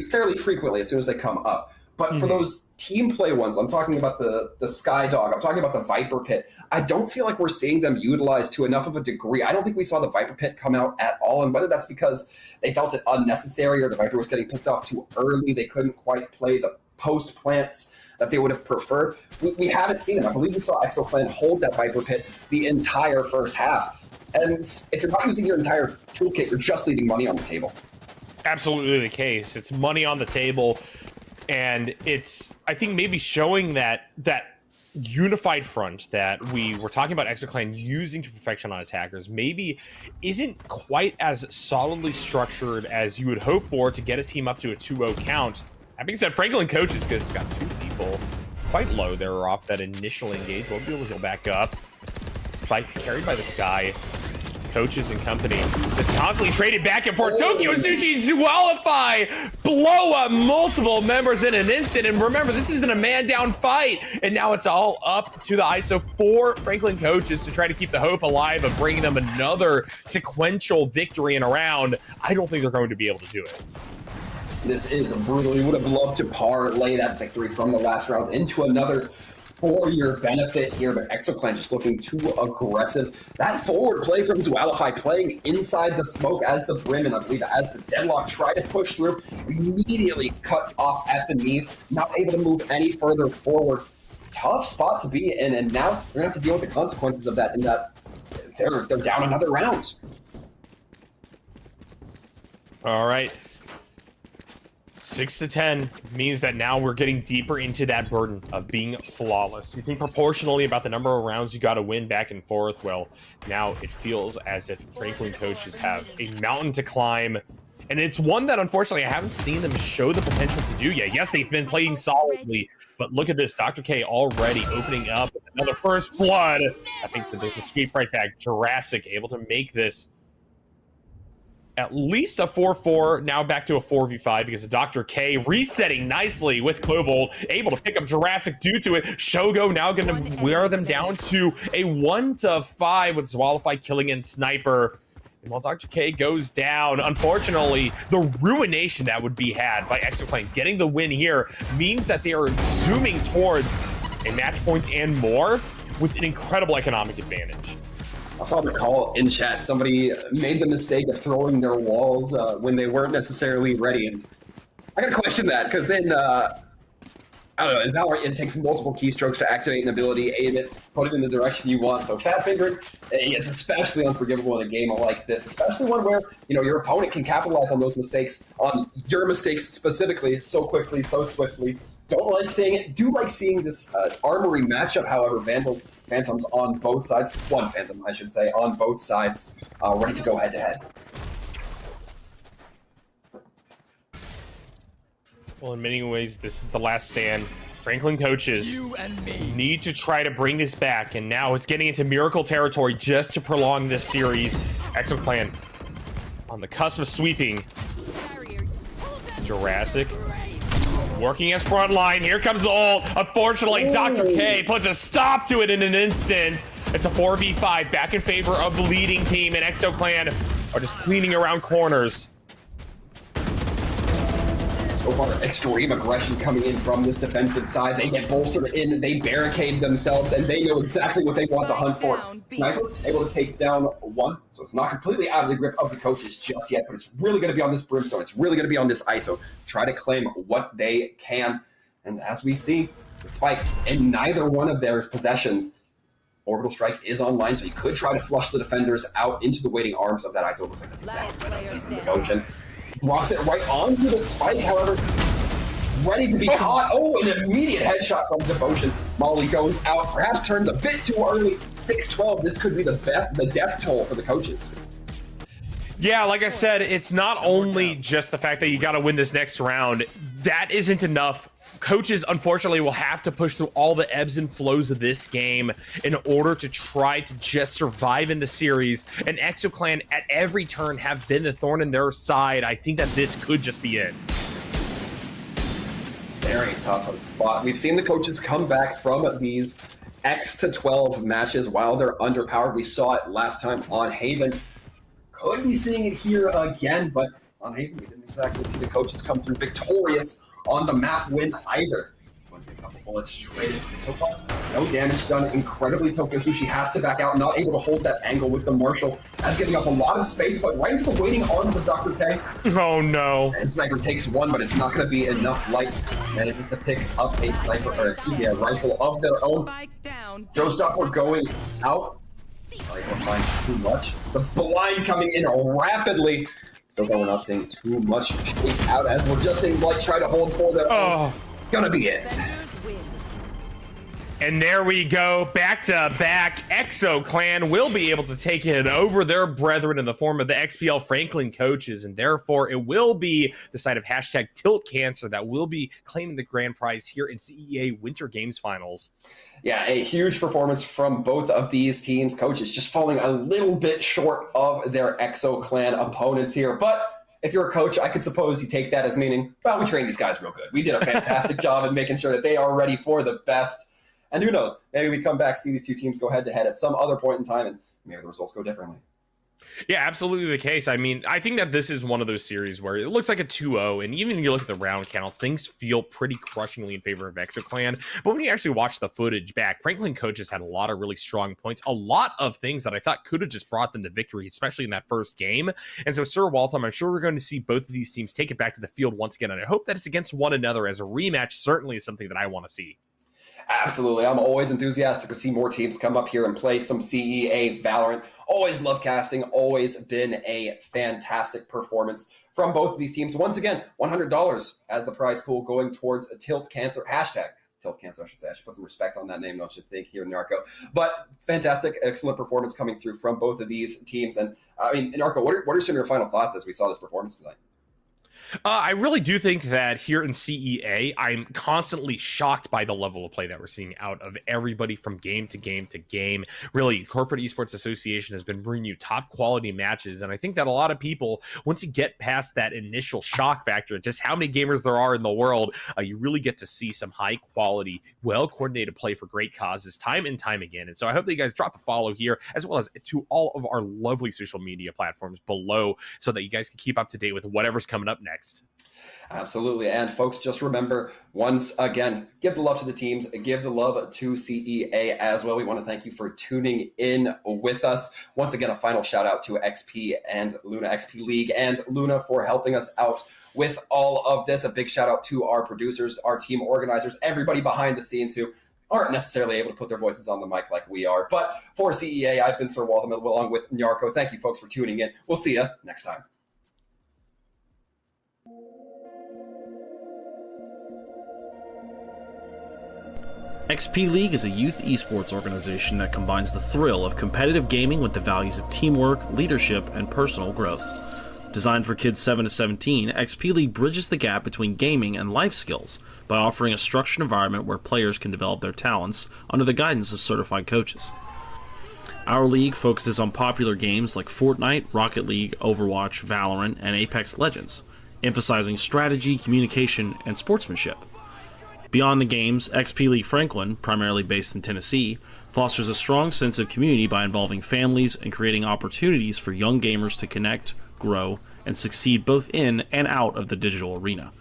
fairly frequently as soon as they come up. But for those team play ones, I'm talking about the Sky Dog, I'm talking about the Viper Pit, I don't feel like we're seeing them utilized to enough of a degree. I don't think we saw the Viper Pit come out at all, and whether that's because they felt it unnecessary or the Viper was getting picked off too early, they couldn't quite play the post plants that they would have preferred. We haven't seen them. I believe we saw ExoClan hold that Viper Pit the entire first half. And if you're not using your entire toolkit, you're just leaving money on the table. Absolutely the case. It's money on the table, and it's, I think, maybe showing that unified front that we were talking about ExoClan using to perfection on attackers maybe isn't quite as solidly structured as you would hope for to get a team up to a 2-0 count. That being said, Franklin coaches because it's got two people quite low there off that initial engage. We'll be able to heal back up. Spike carried by the Sky. Coaches and company just constantly traded back and forth. Tokyo Sushi Zualify blow up multiple members in an instant. And remember, this isn't a man down fight. And now it's all up to the ISO for Franklin coaches to try to keep the hope alive of bringing them another sequential victory in a round. I don't think they're going to be able to do it. This is brutal. You would have loved to parlay that victory from the last round into another for your benefit here, but ExoClan just looking too aggressive. That forward play from Zualify playing inside the smoke as the Brim, and I believe as the Deadlock tried to push through, immediately cut off at the knees, not able to move any further forward. Tough spot to be in, and now we're going to have to deal with the consequences of that, in that they're down another round. All right. 6-10 means that now we're getting deeper into that burden of being flawless. You think proportionally about the number of rounds you got to win back and forth. Well, now it feels as if Franklin coaches have a mountain to climb. And it's one that, unfortunately, I haven't seen them show the potential to do yet. Yes, they've been playing solidly, but look at this. Dr. K already opening up with another first blood. I think that there's a sweep right back. Jurassic able to make this at least a 4-4, now back to a 4v5 because of Dr. K resetting nicely with Clovold, able to pick up Jurassic due to it. Shogo now going to wear them down to a 1-5 with Zualify killing in Sniper. And while Dr. K goes down, unfortunately, the ruination that would be had by ExoClan getting the win here means that they are zooming towards a match point and more with an incredible economic advantage. I saw the call in chat. Somebody made the mistake of throwing their walls when they weren't necessarily ready. And I got to question that because in, I don't know, in Valorant, it takes multiple keystrokes to activate an ability, aim it, put it in the direction you want. So fat fingering, it's especially unforgivable in a game like this, especially one where, you know, your opponent can capitalize on those mistakes, on your mistakes specifically, so quickly, so swiftly. Don't like seeing it. Do like seeing this armory matchup, however. Phantoms on both sides. One Phantom, I should say, on both sides, ready to go head-to-head. Well, in many ways, this is the last stand. Franklin coaches need to try to bring this back, and now it's getting into miracle territory just to prolong this series. ExoClan on the cusp of sweeping. Jurassic working as front line. Here comes the ult. Unfortunately, Dr. K puts a stop to it in an instant. It's a 4v5 back in favor of the leading team, and ExoClan are just cleaning around corners. So far, extreme aggression coming in from this defensive side. They get bolstered in, they barricade themselves, and they know exactly what they want to hunt for. Sniper able to take down one, so it's not completely out of the grip of the coaches just yet, but it's really going to be on this Brimstone. It's really going to be on this ISO. Try to claim what they can. And as we see, the Spike in neither one of their possessions, Orbital Strike is online, so you could try to flush the defenders out into the waiting arms of that ISO. It looks like that's exactly what I'm seeing from the Ocean. Drops it right onto the Spike, however, ready to be caught. Oh, an immediate headshot from Devotion. Molly goes out, perhaps turns a bit too early. 6-12, this could be the death toll for the coaches. Yeah, like I said, it's not only just the fact that you got to win this next round. That isn't enough. Coaches, unfortunately, will have to push through all the ebbs and flows of this game in order to try to just survive in the series. And ExoClan, at every turn, have been the thorn in their side. I think that this could just be it. Very tough spot. We've seen the coaches come back from these X-12 matches while they're underpowered. We saw it last time on Haven. Could be seeing it here again, but on Haven, we didn't exactly see the coaches come through victorious on the map win either. One pick up a bullet straight into so far. No damage done. Incredibly, Tokusushi has to back out, not able to hold that angle with the Marshal. That's giving up a lot of space, but right into the waiting arms of Dr. K. Oh no. And Sniper takes one, but it's not going to be enough light. And it's just to pick up a sniper, or excuse me, a rifle of their own. Joestopper going out. Are able to find too much. The blind coming in rapidly. So far, we're not seeing too much shake out as we're just seeing Blight try to hold for the. Oh, it's gonna be it. And there we go, back to back. ExoClan will be able to take it over their brethren in the form of the XPL Franklin coaches, and therefore it will be the side of hashtag Tilt Cancer that will be claiming the grand prize here in CEA Winter Games Finals. Yeah, a huge performance from both of these teams. Coaches just falling a little bit short of their ExoClan opponents here, but if you're a coach, I could suppose you take that as meaning, well, we trained these guys real good. We did a fantastic job in making sure that they are ready for the best. And who knows, maybe we come back, see these two teams go head-to-head at some other point in time, and maybe the results go differently. Yeah, absolutely the case. I mean, I think that this is one of those series where it looks like a 2-0, and even when you look at the round count, things feel pretty crushingly in favor of ExoClan. But when you actually watch the footage back, Franklin coaches had a lot of really strong points, a lot of things that I thought could have just brought them to victory, especially in that first game. And so, Sir Waltham, I'm sure we're going to see both of these teams take it back to the field once again, and I hope that it's against one another, as a rematch certainly is something that I want to see. Absolutely. I'm always enthusiastic to see more teams come up here and play some CEA Valorant. Always love casting. Always been a fantastic performance from both of these teams. Once again, $100 as the prize pool going towards a Tilt Cancer. Hashtag Tilt Cancer, I should say. I should put some respect on that name, don't you think, here in Narco. But fantastic, excellent performance coming through from both of these teams. And I mean, Narco, what are some of your final thoughts as we saw this performance tonight? I really do think that here in CEA, I'm constantly shocked by the level of play that we're seeing out of everybody from game to game to game. Really, Corporate Esports Association has been bringing you top quality matches, and I think that a lot of people, once you get past that initial shock factor, just how many gamers there are in the world, you really get to see some high quality, well-coordinated play for great causes time and time again. And so I hope that you guys drop a follow here, as well as to all of our lovely social media platforms below, so that you guys can keep up to date with whatever's coming up next. Absolutely. And folks, just remember, once again, give the love to the teams, give the love to CEA as well. We want to thank you for tuning in with us. Once again, a final shout out to XP and Luna, XP League and Luna, for helping us out with all of this. A big shout out to our producers, our team organizers, everybody behind the scenes who aren't necessarily able to put their voices on the mic like we are. But for CEA, I've been Sir Waltham along with Nyarko. Thank you folks for tuning in. We'll see you next time. XP League is a youth esports organization that combines the thrill of competitive gaming with the values of teamwork, leadership, and personal growth. Designed for kids 7 to 17, XP League bridges the gap between gaming and life skills by offering a structured environment where players can develop their talents under the guidance of certified coaches. Our league focuses on popular games like Fortnite, Rocket League, Overwatch, Valorant, and Apex Legends, emphasizing strategy, communication, and sportsmanship. Beyond the games, XP League Franklin, primarily based in Tennessee, fosters a strong sense of community by involving families and creating opportunities for young gamers to connect, grow, and succeed both in and out of the digital arena.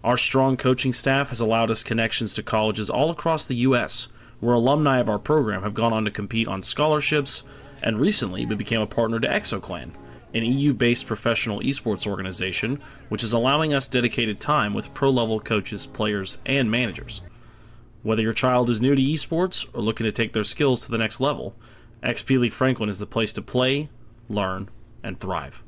Our strong coaching staff has allowed us connections to colleges all across the U.S., where alumni of our program have gone on to compete on scholarships, and recently we became a partner to ExoClan, an EU-based professional esports organization, which is allowing us dedicated time with pro-level coaches, players, and managers. Whether your child is new to esports or looking to take their skills to the next level, XP League Franklin is the place to play, learn, and thrive.